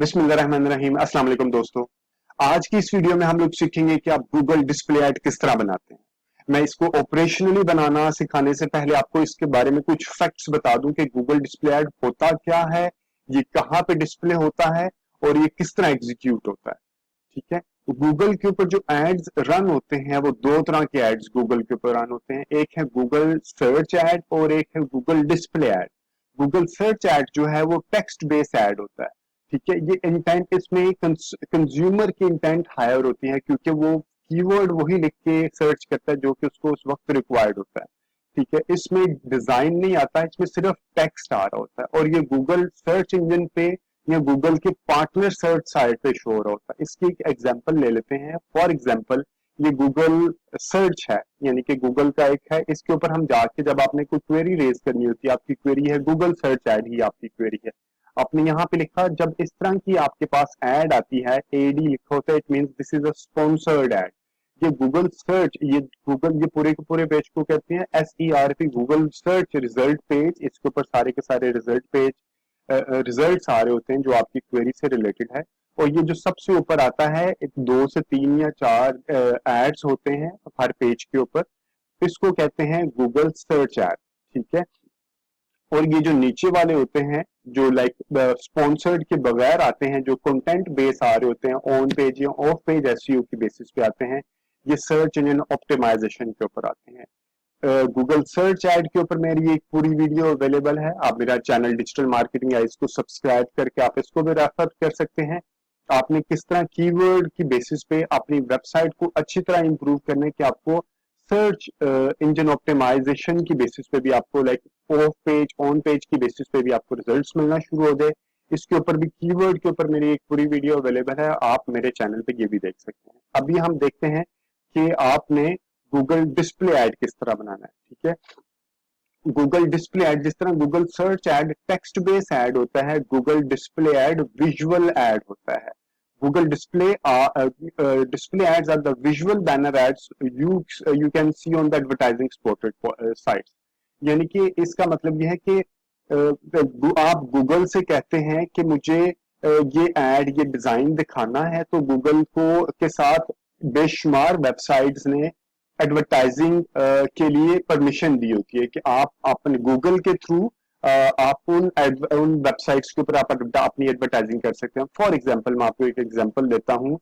बिस्मिल्लाहिर्रहमानिर्रहीम। अस्सलाम वालेकुम दोस्तों। आज की इस वीडियो में हम लोग सीखेंगे कि आप गूगल डिस्प्ले ऐड किस तरह बनाते हैं। मैं इसको ऑपरेशनली बनाना सिखाने से पहले आपको इसके बारे में कुछ फैक्ट्स बता दूं कि गूगल डिस्प्ले ऐड होता क्या है, ये कहाँ पे डिस्प्ले होता है और ये किस तरह एग्जीक्यूट होता है। ठीक है, तो गूगल के ऊपर जो एड्स रन होते हैं वो दो तरह के एड्स गूगल के ऊपर रन होते हैं। एक है गूगल सर्च ऐड और एक है Google display add. Google search add जो है वो टेक्स्ट बेस्ड ऐड होता है। ठीक है, ये इंटेंट इसमें कंज्यूमर की इंटेंट हायर होती है क्योंकि वो कीवर्ड वही लिख के सर्च करता है जो कि उसको उस वक्त रिक्वायर्ड होता है। ठीक है, इसमें डिजाइन नहीं आता, इसमें सिर्फ टेक्स्ट आ रहा होता है और ये गूगल सर्च इंजन पे या गूगल के पार्टनर सर्च साइट पे शो हो रहा होता है। इसकी एक एग्जांपल ले लेते हैं। फॉर एग्जांपल ये गूगल सर्च है, यानी कि गूगल का एक है, इसके ऊपर हम जाके जब आपने कोई क्वेरी रेज करनी होती है, आपकी क्वेरी है गूगल सर्च ऐड ही आपकी क्वेरी है, आपने यहाँ पे लिखा, जब इस तरह की आपके पास ऐड आती है, एडी लिखा होता है, it means this is a sponsored add. ये गूगल सर्च, ये गूगल, ये पूरे के पूरे पेज को कहते हैं SERP, Google search result page. इसके ऊपर सारे के सारे रिजल्ट पेज, रिजल्ट्स आ रहे होते हैं जो आपकी क्वेरी से रिलेटेड है। और ये जो सबसे ऊपर आता है, एक 2 से 3 या 4 एड्स होते हैं हर पेज के ऊपर, इसको कहते हैं गूगल सर्च ऐड। ठीक है, और ये जो नीचे वाले होते हैं जो लाइक स्पॉन्सर्ड के बगैर आते हैं, जो कंटेंट बेस आ रहे होते हैं, ऑन पेज या ऑफ पेज SEO की बेसिस पे आते हैं, ये सर्च इंजन ऑप्टिमाइजेशन के ऊपर आते हैं। गूगल सर्च ऐड के ऊपर मेरी एक पूरी वीडियो अवेलेबल है, आप मेरा चैनल डिजिटल मार्केटिंग है, इसको सब्सक्राइब करके आप इसको भी रेफर कर सकते हैं। आपने किस तरह कीवर्ड की बेसिस पे अपनी वेबसाइट को अच्छी तरह इंप्रूव करने के, आपको सर्च इंजन ऑप्टिमाइजेशन की बेसिस पे भी आपको like of page on page की बेसिस पे भी आपको रिजल्ट्स मिलना शुरू हो जाए। इसके ऊपर भी, कीवर्ड के ऊपर मेरी एक पूरी वीडियो अवेलेबल है, आप मेरे चैनल पे ये भी देख सकते हैं। अभी हम देखते हैं कि आपने गूगल डिस्प्ले ऐड किस तरह बनाना है। ठीक है, गूगल डिस्प्ले ऐड, जिस तरह Google search ad text base ad होता है, Google display ad visual ad होता है। Google display ads are the visual banner ads you can see on the advertising supported sites. यानी कि इसका मतलब यह है कि आप गूगल से कहते हैं कि मुझे ये एड, ये डिजाइन दिखाना है, तो गूगल को के साथ बेशुमार वेबसाइट्स ने एडवर्टाइजिंग के लिए परमिशन दी होती है कि आप अपने गूगल के थ्रू आप उन वेबसाइट्स के ऊपर आप अपनी एडवर्टाइजिंग कर सकते हैं। फॉर एग्जांपल मैं आपको एक एग्जांपल देता हूं,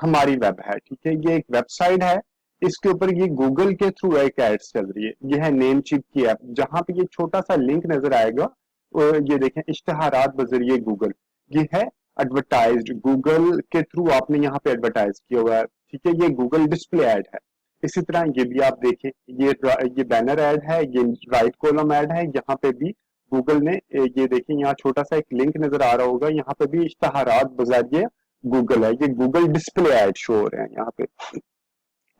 हमारी वेब है। ठीक है, ये एक वेबसाइट है, इसके ऊपर ये गूगल के थ्रू एक एड्स चल रही है। ये है नेमचीप की ऐप, जहां पे ये छोटा सा लिंक नजर आएगा, ये देखें, इश्तहारात बजरिए गूगल, ये है एडवर्टाइज्ड, गूगल के थ्रू आपने यहाँ पे एडवर्टाइज किया हुआ है। ठीक है, ये गूगल डिस्प्ले ऐड है। इसी तरह ये भी आप देखें, ये बैनर ऐड है, ये राइट कॉलम ऐड है, यहाँ पे भी गूगल ने, ये देखिए यहाँ छोटा सा एक लिंक नजर आ रहा होगा, यहाँ पे भी इश्तहारात बजारिए गूगल है, ये गूगल डिस्प्ले ऐड शो हो रहे हैं यहाँ पे।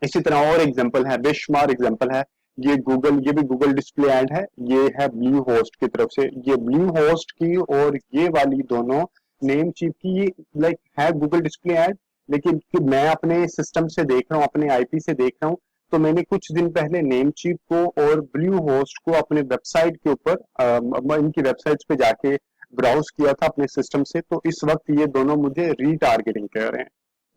इसी तरह और एग्जांपल है, बेशुमार एग्जांपल है, ये गूगल, ये भी गूगल डिस्प्ले ऐड है, ये है ब्लू होस्ट की तरफ से, ये ब्लू होस्ट की और ये वाली दोनों नेम चीप की, ये लाइक है गूगल डिस्प्ले ऐड। लेकिन कि मैं अपने सिस्टम से देख रहा हूँ, अपने IP से देख रहा हूँ, तो मैंने कुछ दिन पहले नेम चीप को और ब्लू होस्ट को अपने वेबसाइट के ऊपर, इनकी वेबसाइट्स पे जाके ब्राउज किया था अपने सिस्टम से, तो इस वक्त ये दोनों मुझे रीटारगेटिंग कर रहे हैं।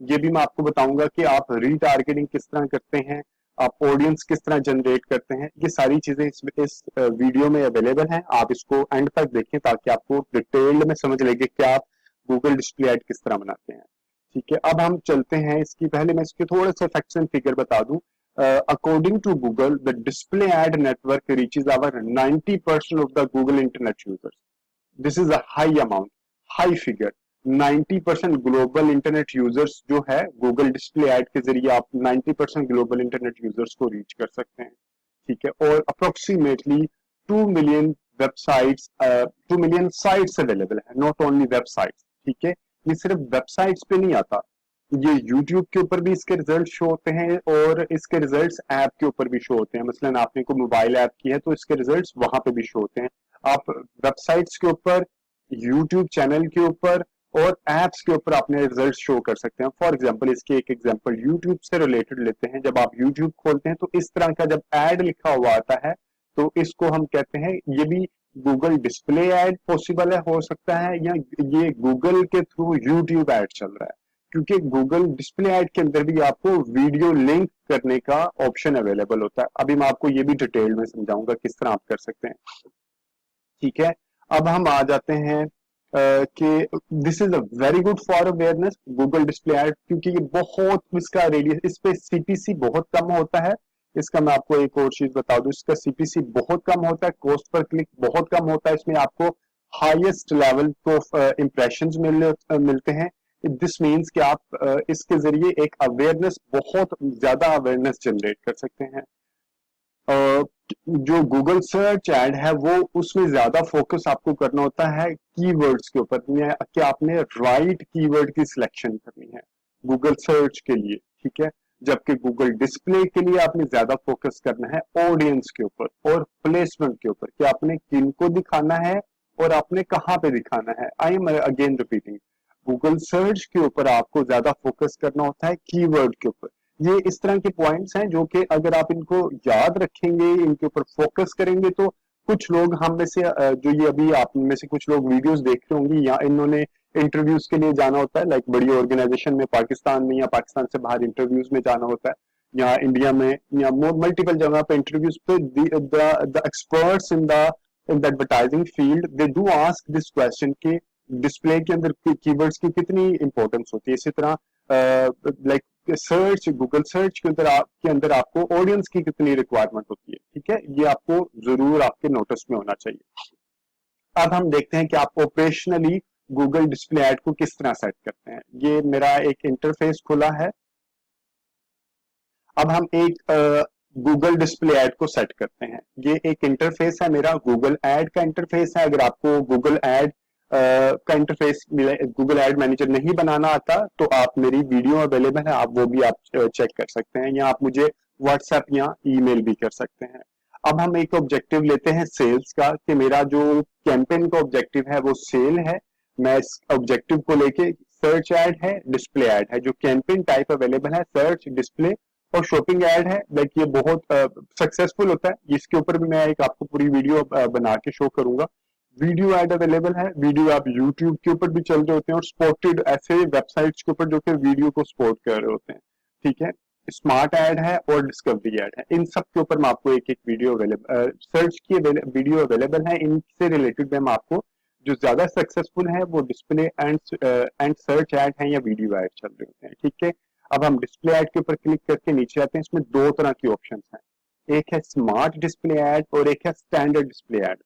ये भी मैं आपको बताऊंगा कि आप रीटारगेटिंग किस तरह करते हैं, आप ऑडियंस किस तरह जनरेट करते हैं। ये सारी चीजें इस वीडियो में अवेलेबल हैं, आप इसको एंड तक देखें ताकि आपको डिटेल्ड में समझ लगे कि आप गूगल डिस्प्ले ऐड किस तरह बनाते हैं। ठीक है, अब हम चलते हैं, इसकी पहले मैं इसके थोड़े से फैक्ट्स एंड फिगर बता दूं। According to Google, the display ad network reaches over 90% of the Google internet users. This is a high amount, high figure. 90% global internet users जो है, गूगल डिस्प्ले ऐड के जरिए आप 90% ग्लोबल इंटरनेट यूजर्स को reach कर सकते हैं। ठीक है, और approximately 2 million websites, 2 million sites available है, नॉट ओनली वेबसाइट्स। ठीक है, ये सिर्फ वेबसाइट्स पे नहीं आता, ये यूट्यूब के ऊपर भी इसके रिजल्ट शो होते हैं और इसके रिजल्ट्स ऐप के ऊपर भी शो होते हैं। मसलन आपने कोई मोबाइल ऐप की है तो इसके रिजल्ट्स वहां पे भी शो होते हैं। आप वेबसाइट्स के ऊपर, यूट्यूब चैनल के ऊपर और एप्स के ऊपर अपने रिजल्ट शो कर सकते हैं। फॉर एग्जांपल, इसकी एक एग्जांपल यूट्यूब से रिलेटेड लेते हैं। जब आप यूट्यूब खोलते हैं तो इस तरह का जब एड लिखा हुआ आता है, तो इसको हम कहते हैं, ये भी गूगल डिस्प्ले ऐड पॉसिबल है, हो सकता है, या ये गूगल के थ्रू यूट्यूब ऐड चल रहा है, क्योंकि गूगल डिस्प्ले ऐड के अंदर भी आपको वीडियो लिंक करने का ऑप्शन अवेलेबल होता है। अभी मैं आपको ये भी डिटेल में समझाऊंगा किस तरह आप कर सकते हैं। ठीक है, अब हम आ जाते हैं कि this is a very good for awareness Google display add, क्योंकि ये बहुत इसका रेडियस, इस पे सीपीसी बहुत कम होता है। इसका मैं आपको एक और चीज बता दूं, इसका सीपीसी बहुत कम होता है, कॉस्ट पर क्लिक बहुत कम होता है, इसमें आपको हाईएस्ट लेवल ऑफ इंप्रेशंस मिलते हैं। दिस मीन्स कि आप इसके जरिए एक अवेयरनेस, बहुत ज्यादा अवेयरनेस जनरेट कर सकते हैं। जो गूगल सर्च ऐड है वो उसमें ज्यादा फोकस आपको करना होता है कीवर्ड्स के ऊपर, कि आपने राइट कीवर्ड की सिलेक्शन करनी है गूगल सर्च के लिए। ठीक है, जबकि गूगल डिस्प्ले के लिए आपने ज्यादा फोकस करना है ऑडियंस के ऊपर और प्लेसमेंट के ऊपर, कि आपने किनको दिखाना है और आपने कहाँ पे दिखाना है। I am again repeating, Google search के ऊपर आपको ज्यादा फोकस करना होता है कीवर्ड के ऊपर। ये इस तरह के पॉइंट्स हैं जो कि अगर आप इनको याद रखेंगे, इनके ऊपर फोकस करेंगे, तो कुछ लोग हम में से जो ये अभी आप में से कुछ लोग वीडियोस देख रहे होंगे, या इन्होंने इंटरव्यूज के लिए जाना होता है, लाइक बड़ी ऑर्गेनाइजेशन में पाकिस्तान में या पाकिस्तान से बाहर इंटरव्यूज में जाना होता है, या इंडिया में या मल्टीपल जगह पे इंटरव्यूज पे, the experts in the advertising field they do ask this question कि डिस्प्ले के अंदर कीवर्ड्स की कितनी इंपॉर्टेंस होती है। इसी तरह लाइक सर्च, गूगल सर्च के अंदर आपको ऑडियंस की कितनी रिक्वायरमेंट होती है। ठीक है, ये आपको जरूर आपके नोटिस में होना चाहिए। अब हम देखते हैं कि आप ऑपरेशनली गूगल डिस्प्ले ऐड को किस तरह सेट करते हैं। ये मेरा एक इंटरफेस खुला है। अब हम एक गूगल डिस्प्ले ऐड को सेट करते हैं। ये एक इंटरफेस है मेरा, गूगल ऐड का इंटरफेस है। अगर आपको गूगल ऐड का इंटरफेस, गूगल ऐड मैनेजर नहीं बनाना आता, तो आप, मेरी वीडियो अवेलेबल है, आप वो भी आप चेक कर सकते हैं, या आप मुझे व्हाट्सएप या ईमेल भी कर सकते हैं। अब हम एक ऑब्जेक्टिव लेते हैं सेल्स का, कि मेरा जो कैंपेन का ऑब्जेक्टिव है वो सेल है। मैं इस ऑब्जेक्टिव को लेके, सर्च ऐड है, डिस्प्ले ऐड है, जो कैंपेन टाइप अवेलेबल है, सर्च, डिस्प्ले और शॉपिंग ऐड है। लाइक ये बहुत सक्सेसफुल होता है, इसके ऊपर भी मैं एक आपको पूरी वीडियो बना के शो करूंगा। वीडियो ऐड अवेलेबल है, वीडियो आप यूट्यूब के ऊपर भी चल रहे होते हैं, और स्पॉटेड ऐसे वेबसाइट्स के ऊपर जो कि वीडियो को सपोर्ट कर रहे होते हैं। ठीक है, स्मार्ट ऐड है और डिस्कवरी ऐड है। इन सब के ऊपर मैं आपको एक एक वीडियो अवेलेबल, सर्च की वीडियो अवेलेबल है। इनसे रिलेटेड मैं आपको, जो ज्यादा सक्सेसफुल है वो डिस्प्ले एंड सर्च ऐड है या वीडियो ऐड चल रहे होते हैं। ठीक है, अब हम डिस्प्ले ऐड के ऊपर क्लिक करके नीचे आते हैं। इसमें दो तरह की ऑप्शन हैं, एक है स्मार्ट डिस्प्ले ऐड और एक है स्टैंडर्ड डिस्प्ले ऐड।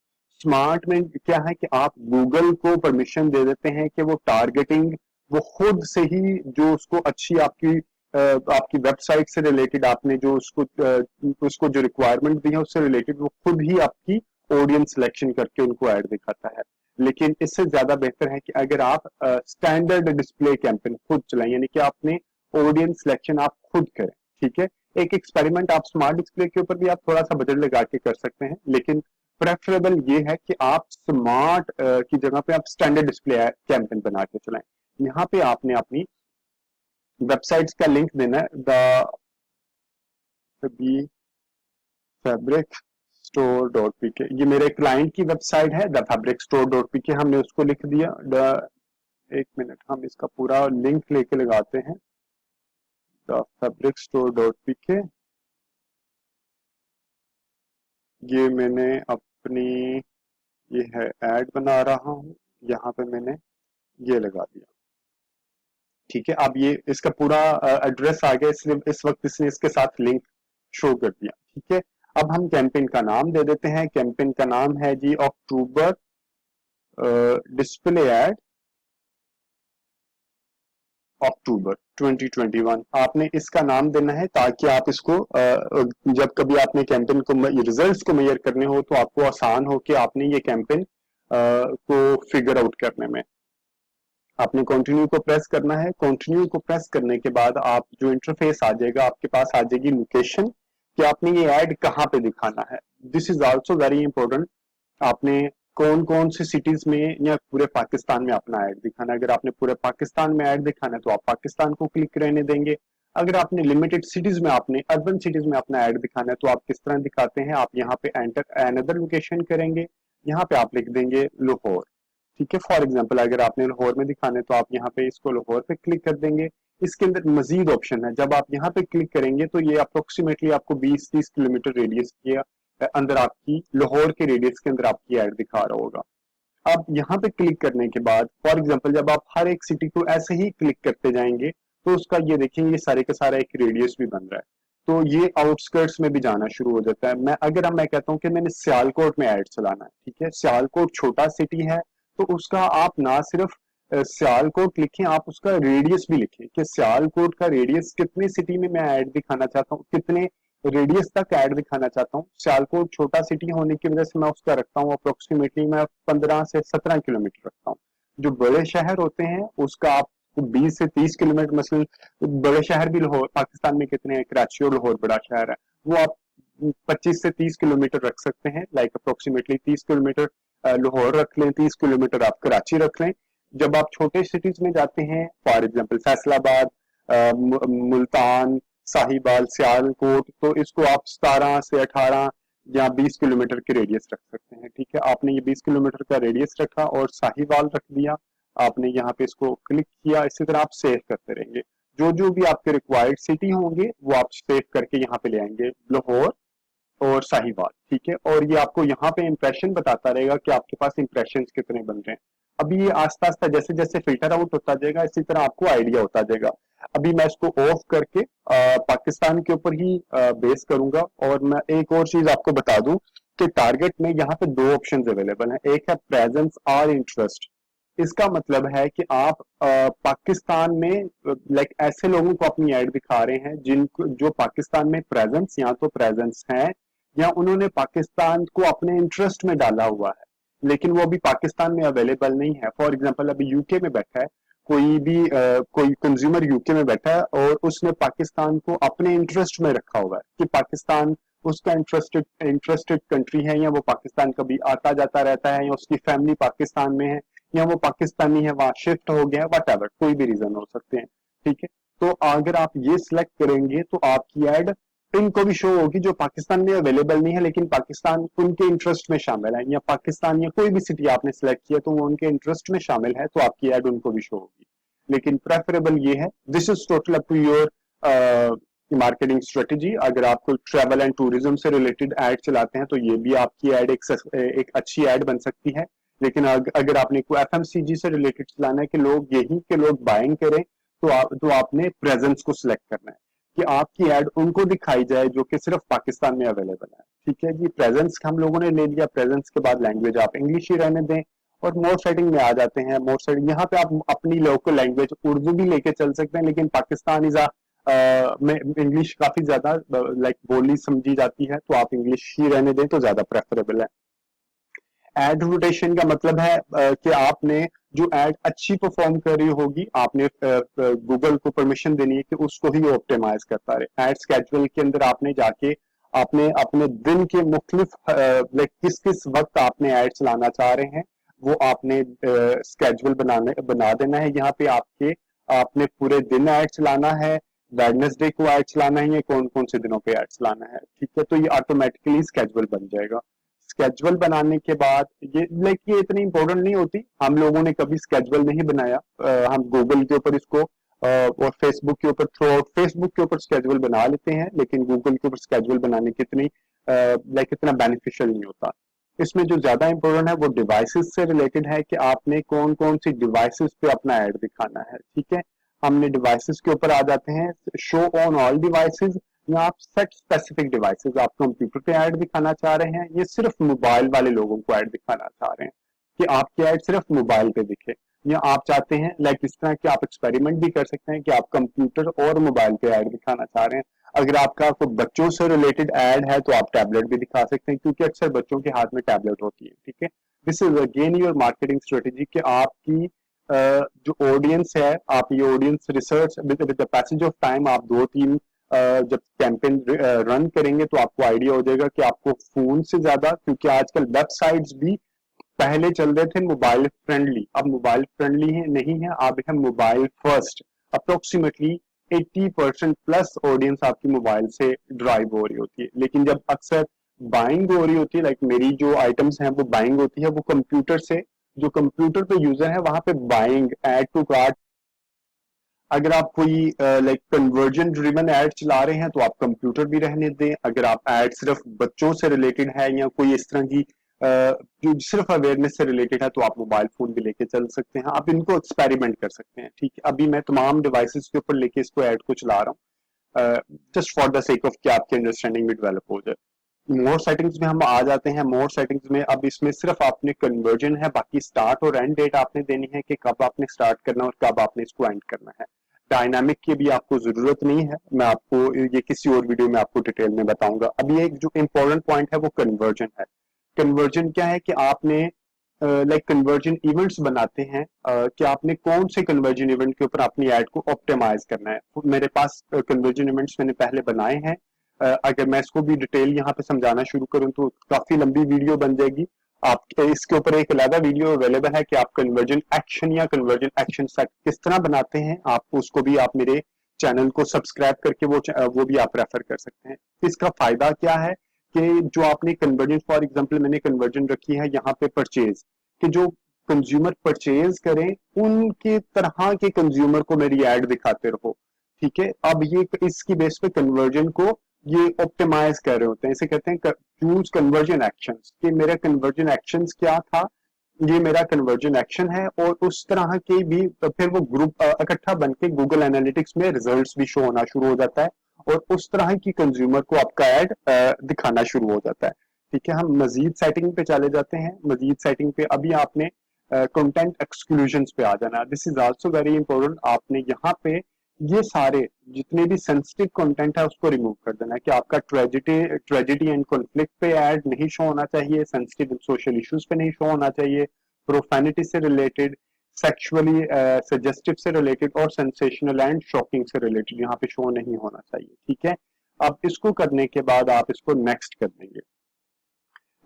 स्मार्ट में क्या है कि आप गूगल को परमिशन दे देते हैं कि वो टारगेटिंग, वो खुद से ही जो उसको अच्छी आपकी वेबसाइट से रिलेटेड आपने जो उसको जो रिक्वायरमेंट दी है उससे रिलेटेड, वो खुद ही आपकी ऑडियंस सिलेक्शन करके उनको ऐड दिखाता है। लेकिन इससे ज्यादा बेहतर है कि अगर आप स्टैंडर्ड डिस्प्ले कैंपेन खुद चलाएं, यानी कि आपने ऑडियंस सिलेक्शन आप खुद करें। ठीक है, एक एक्सपेरिमेंट आप स्मार्ट डिस्प्ले के ऊपर भी आप थोड़ा सा बजट लगा के कर सकते हैं, लेकिन प्रेफरेबल ये है कि आप स्मार्ट की जगह पे आप स्टैंडर्ड डिस्प्ले कैंपेन बना के चलाएं। यहाँ पे आपने अपनी वेबसाइट्स का लिंक देना है, B fabric store dot P K. ये मेरे क्लाइंट की वेबसाइट है, the fabric store dot P K, हमने उसको लिख दिया। एक मिनट, हम इसका पूरा लिंक लेके लगाते हैं, the fabric store dot P K. ये मैंने अपनी, ये है ऐड बना रहा हूं, यहाँ पे मैंने ये लगा दिया। ठीक है, अब ये इसका पूरा एड्रेस आ गया, इसलिए इस वक्त इसने इसके साथ लिंक शो कर दिया। ठीक है, अब हम कैंपेन का नाम दे देते हैं। कैंपेन का नाम है जी अक्टूबर डिस्प्ले ऐड अक्टूबर 2021। आपने इसका नाम देना है ताकि आप इसको जब कभी आपने कैंपेन को, रिजल्ट्स को मेजर करने हो, तो आपको आसान हो कि आपने ये कैंपेन को फिगर आउट करने में। आपने कंटिन्यू को प्रेस करना है। कंटिन्यू को प्रेस करने के बाद आप, जो इंटरफेस आ जाएगा, आपके पास आ जाएगी लोकेशन, कि आपने ये ऐड कहाँ पे दिखाना है। This is also very important. आपने कौन कौन सी सिटीज में या पूरे पाकिस्तान में अपना ऐड दिखाना है। अगर आपने पूरे पाकिस्तान में ऐड दिखाना है तो आप पाकिस्तान को क्लिक रहने देंगे। अगर आपने लिमिटेड सिटीज में, आपने अर्बन सिटीज में अपना ऐड दिखाना है, तो आप किस तरह दिखाते हैं, आप यहाँ पे एंटर अनदर लोकेशन करेंगे। यहाँ पे आप लिख देंगे लाहौर। ठीक है, फॉर एग्जाम्पल अगर आपने लाहौर में दिखाना है तो आप यहाँ पे इसको लाहौर पे क्लिक कर देंगे। इसके अंदर मजीद ऑप्शन है, जब आप यहाँ पे क्लिक करेंगे तो ये अप्रोक्सीमेटली आपको 20-30 किलोमीटर रेडियस के अंदर आपकी लाहौर के रेडियस के अंदर आपकी ऐड दिखा रहा होगा। अब यहाँ पे क्लिक करने के बाद फॉर एग्जाम्पल जब आप हर एक सिटी को ऐसे ही क्लिक करते जाएंगे तो उसका ये देखेंगे, ये सारे का सारा एक रेडियस भी बन रहा है। तो ये आउटस्कर्ट्स में भी जाना शुरू हो जाता है। मैं कहता हूँ कि मैंने सियालकोट में ऐड चलाना है, ठीक है, सियालकोट छोटा सिटी है तो उसका आप ना सिर्फ सियालकोट लिखें, आप उसका रेडियस भी लिखें कि सियालकोट का रेडियस कितने सिटी में मैं ऐड दिखाना चाहता हूँ, कितने रेडियस तक ऐड दिखाना चाहता हूँ। सियालकोट छोटा सिटी होने की वजह से मैं उसका रखता हूँ अप्रोक्सीमेटली मैं 15 से 17 किलोमीटर रखता हूँ। जो बड़े शहर होते हैं उसका आप 20 से 30 किलोमीटर, मसलन बड़े शहर भी लाहौर पाकिस्तान में कितने हैं, कराची और लाहौर बड़ा शहर है, वो आप 25 से 30 किलोमीटर रख सकते हैं, लाइक अप्रोक्सीमेटली 30 किलोमीटर लाहौर रख लें, 30 किलोमीटर आप कराची रख लें। जब आप छोटे सिटीज में जाते हैं फॉर एग्जाम्पल फैसलाबाद, मुल्तान, साहिबाल, सियालकोट, तो इसको आप 17 से 18 या 20 किलोमीटर की रेडियस रख सकते हैं। ठीक है, आपने ये 20 किलोमीटर का रेडियस रखा और साहिवाल रख दिया, आपने यहाँ पे इसको क्लिक किया। इसी तरह आप सेव करते रहेंगे, जो जो भी आपके रिक्वायर्ड सिटी होंगे वो आप सेव करके यहाँ पे ले आएंगे, लाहौर और साहिवाल। ठीक है, और ये आपको यहाँ पे इंप्रेशन बताता रहेगा कि आपके पास इंप्रेशन कितने बन रहे हैं। अभी ये आस्ता आस्ता जैसे जैसे फिल्टर आउट होता जाएगा इसी तरह आपको आइडिया होता जाएगा। अभी मैं इसको ऑफ करके पाकिस्तान के ऊपर ही बेस करूंगा। और मैं एक और चीज आपको बता दूं कि टारगेट में यहाँ पे दो ऑप्शंस अवेलेबल हैं, एक है प्रेजेंस और इंटरेस्ट। इसका मतलब है कि आप पाकिस्तान में लाइक ऐसे लोगों को अपनी ऐड दिखा रहे हैं जिनको जो पाकिस्तान में प्रेजेंस या तो प्रेजेंस है या उन्होंने पाकिस्तान को अपने इंटरेस्ट में डाला हुआ है लेकिन वो अभी पाकिस्तान में अवेलेबल नहीं है। फॉर एग्जांपल अभी यूके में बैठा है कोई कंज्यूमर यूके में बैठा है और उसने पाकिस्तान को अपने इंटरेस्ट में रखा हुआ है कि पाकिस्तान उसका इंटरेस्टेड कंट्री है, या वो पाकिस्तान कभी आता जाता रहता है, या उसकी फैमिली पाकिस्तान में है, या वो पाकिस्तानी है वहां शिफ्ट हो गया, वट एवर कोई भी रीजन हो सकते हैं। ठीक है, तो अगर आप ये सिलेक्ट करेंगे तो आपकी एड इनको भी शो होगी जो पाकिस्तान में अवेलेबल नहीं है लेकिन पाकिस्तान उनके इंटरेस्ट में शामिल है, या पाकिस्तान या कोई भी सिटी आपने सिलेक्ट किया तो वो उनके इंटरेस्ट में शामिल है तो आपकी एड उनको भी शो होगी। लेकिन प्रेफरेबल ये है, this is total up to your marketing strategy. अगर आप कोई ट्रैवल एंड टूरिज्म से रिलेटेड एड चलाते हैं तो ये भी आपकी एड एक अच्छी एड बन सकती है। लेकिन अगर आपने कोई एफएमसीजी से रिलेटेड चलाना है कि लोग यही के लोग बाइंग करें तो आपने प्रेजेंस को सिलेक्ट करना है कि आपकी एड उनको दिखाई जाए जो कि सिर्फ पाकिस्तान में अवेलेबल है। ठीक है जी, प्रेजेंस हम लोगों ने ले लिया, प्रेजेंस के बाद लैंग्वेज आप इंग्लिश ही रहने दें और मोर सेटिंग में आ जाते हैं। मोर सेटिंग यहाँ पे आप अपनी लोकल लैंग्वेज उर्दू भी लेके चल सकते हैं लेकिन पाकिस्तान में इंग्लिश काफी ज्यादा लाइक बोली समझी जाती है तो आप इंग्लिश ही रहने दें तो ज्यादा प्रेफरेबल है। एड रोटेशन का मतलब है कि आपने जो एड अच्छी परफॉर्म कर रही होगी आपने गूगल को परमिशन देनी है कि उसको ही ऑप्टिमाइज करता रहे। एड स्केड्यूल के अंदर आपने जाके आपने अपने दिन के मुख्तलिफ लाइक किस किस वक्त आपने एड चलाना चाह रहे हैं वो आपने स्केड्यूल बना देना है। यहाँ पे आपने पूरे दिन ऐड चलाना है, वेडनेसडे को ऐड चलाना है, या कौन कौन से दिनों पे ऐड चलाना है। ठीक है, तो ये ऑटोमेटिकली स्केड्यूल बन जाएगा। स्केड्यूल बनाने के बाद ये इतनी इंपॉर्टेंट नहीं होती, हम लोगों ने कभी स्केड्यूल नहीं बनाया। हम गूगल के ऊपर इसको और फेसबुक के ऊपर थ्रू आउट फेसबुक के ऊपर स्केड्यूल बना लेते हैं लेकिन गूगल के ऊपर स्केड्यूल बनाने की इतना बेनिफिशियल नहीं होता। इसमें जो ज्यादा इंपॉर्टेंट है वो डिवाइसेस से रिलेटेड है कि आपने कौन कौन सी डिवाइसेस पे अपना ऐड दिखाना है। ठीक है, हमने डिवाइसेस के ऊपर आ जाते हैं, शो ऑन ऑल डिवाइसेस, या आप सेट स्पेसिफिक डिवाइसेस, आप कंप्यूटर पे ऐड दिखाना चाह रहे हैं, ये सिर्फ मोबाइल वाले लोगों को ऐड दिखाना चाह रहे हैं कि आपकी ऐड सिर्फ मोबाइल पे दिखे, या आप चाहते हैं लाइक इस तरह कि आप एक्सपेरिमेंट भी कर सकते हैं कि आप कंप्यूटर और मोबाइल पे ऐड दिखाना चाह रहे हैं। अगर आपका कोई बच्चों से रिलेटेड ऐड है तो आप टैबलेट भी दिखा सकते हैं क्योंकि अक्सर बच्चों के हाथ में टैबलेट होती है। ठीक है, this is again your marketing strategy कि आपकी जो ऑडियंस है, आप ये audience research with the passage of time आप 2-3 जब कैंपेन रन करेंगे तो आपको आइडिया हो जाएगा कि आपको फोन से ज्यादा, क्योंकि आजकल वेबसाइट्स भी पहले चल रहे थे मोबाइल फ्रेंडली, अब मोबाइल फ्रेंडली है नहीं है, अब है mobile first. Approximately 80% plus audience आपकी मोबाइल से ड्राइव हो रही होती है। लेकिन जब अक्सर बाइंग हो रही होती है, लाइक मेरी जो आइटम्स हैं वो बाइंग होती है, वो कंप्यूटर से, जो कंप्यूटर पे यूजर है वहां पे बाइंग, ऐड टू कार्ट। अगर आप कोई लाइक कन्वर्जन ड्रिवन ऐड चला रहे हैं तो आप कंप्यूटर भी रहने दें। अगर आप ऐड सिर्फ बच्चों से रिलेटेड है या कोई इस तरह की जो सिर्फ अवेयरनेस से रिलेटेड है तो आप मोबाइल फोन भी लेके चल सकते हैं, आप इनको एक्सपेरिमेंट कर सकते हैं। ठीक है, अभी मैं तमाम डिवाइसेस के ऊपर लेके इसको ऐड को चला रहा हूँ, just for the sake of कि आपकी अंडरस्टैंडिंग भी डेवलप हो जाए। मोर सेटिंग्स में हम आ जाते हैं। मोर सेटिंग्स में अब इसमें सिर्फ आपने कन्वर्जन है, बाकी स्टार्ट और एंड डेट आपने देनी है कि कब आपने स्टार्ट करना और कब आपने इसको एंड करना है। डायनामिक की भी आपको जरूरत नहीं है, मैं आपको ये किसी और वीडियो में आपको डिटेल में बताऊंगा। अब ये एक जो इंपॉर्टेंट पॉइंट है वो कन्वर्जन है। कन्वर्जन क्या है कि आपने लाइक कन्वर्जन इवेंट्स बनाते हैं, कि आपने कौन से कन्वर्जन इवेंट के ऊपर अपनी ऐड को ऑप्टिमाइज करना है। मेरे पास कन्वर्जन इवेंट्स मैंने पहले बनाए हैं, अगर मैं इसको भी डिटेल यहाँ पे समझाना शुरू करूँ तो काफी लंबी वीडियो बन जाएगी। आप इसके ऊपर एक अलग वीडियो अवेलेबल है कि आप कन्वर्जन एक्शन या कन्वर्जन एक्शन सेट किस तरह बनाते हैं, आप उसको भी आप मेरे चैनल को सब्सक्राइब करके वो भी आप रेफर कर सकते हैं। इसका फायदा क्या है कि जो आपने कन्वर्जन, फॉर एग्जांपल मैंने कन्वर्जन रखी है यहाँ पे परचेज, कि जो कंज्यूमर परचेज करें उनके तरह के कंज्यूमर को मेरी ऐड दिखाते रहो। ठीक है, अब ये इसकी बेस पे कन्वर्जन को ये ऑप्टिमाइज कर रहे होते हैं, इसे कहते हैं यूज कन्वर्जन एक्शंस, कि मेरा कन्वर्जन एक्शंस क्या था, ये मेरा कन्वर्जन एक्शन है, और उस तरह के भी फिर वो ग्रुप इकट्ठा बन के गूगल एनालिटिक्स में रिजल्ट्स भी शो होना शुरू हो जाता है, और उस तरह की कंज्यूमर को आपका ऐड दिखाना शुरू हो जाता है। ठीक है, हम मजीद सेटिंग पे चले जाते हैं। मजीद सेटिंग पे अभी आपने कंटेंट एक्सक्लूजन पे आ जाना। This is also very important. आपने यहाँ पे ये सारे जितने भी सेंसिटिव कंटेंट है उसको रिमूव कर देना है, कि आपका ट्रेजिडी एंड कॉन्फ्लिक्ट पे ऐड नहीं शो होना चाहिए, सेंसिटिव सोशल इश्यूज पे नहीं शो होना चाहिए, प्रोफेनिटी से रिलेटेड, सेक्सुअली सजेस्टिव से रिलेटेड और सेंसेशनल एंड शॉकिंग से रिलेटेड यहाँ पे शो नहीं होना चाहिए। ठीक है, अब इसको करने के बाद आप इसको नेक्स्ट कर देंगे।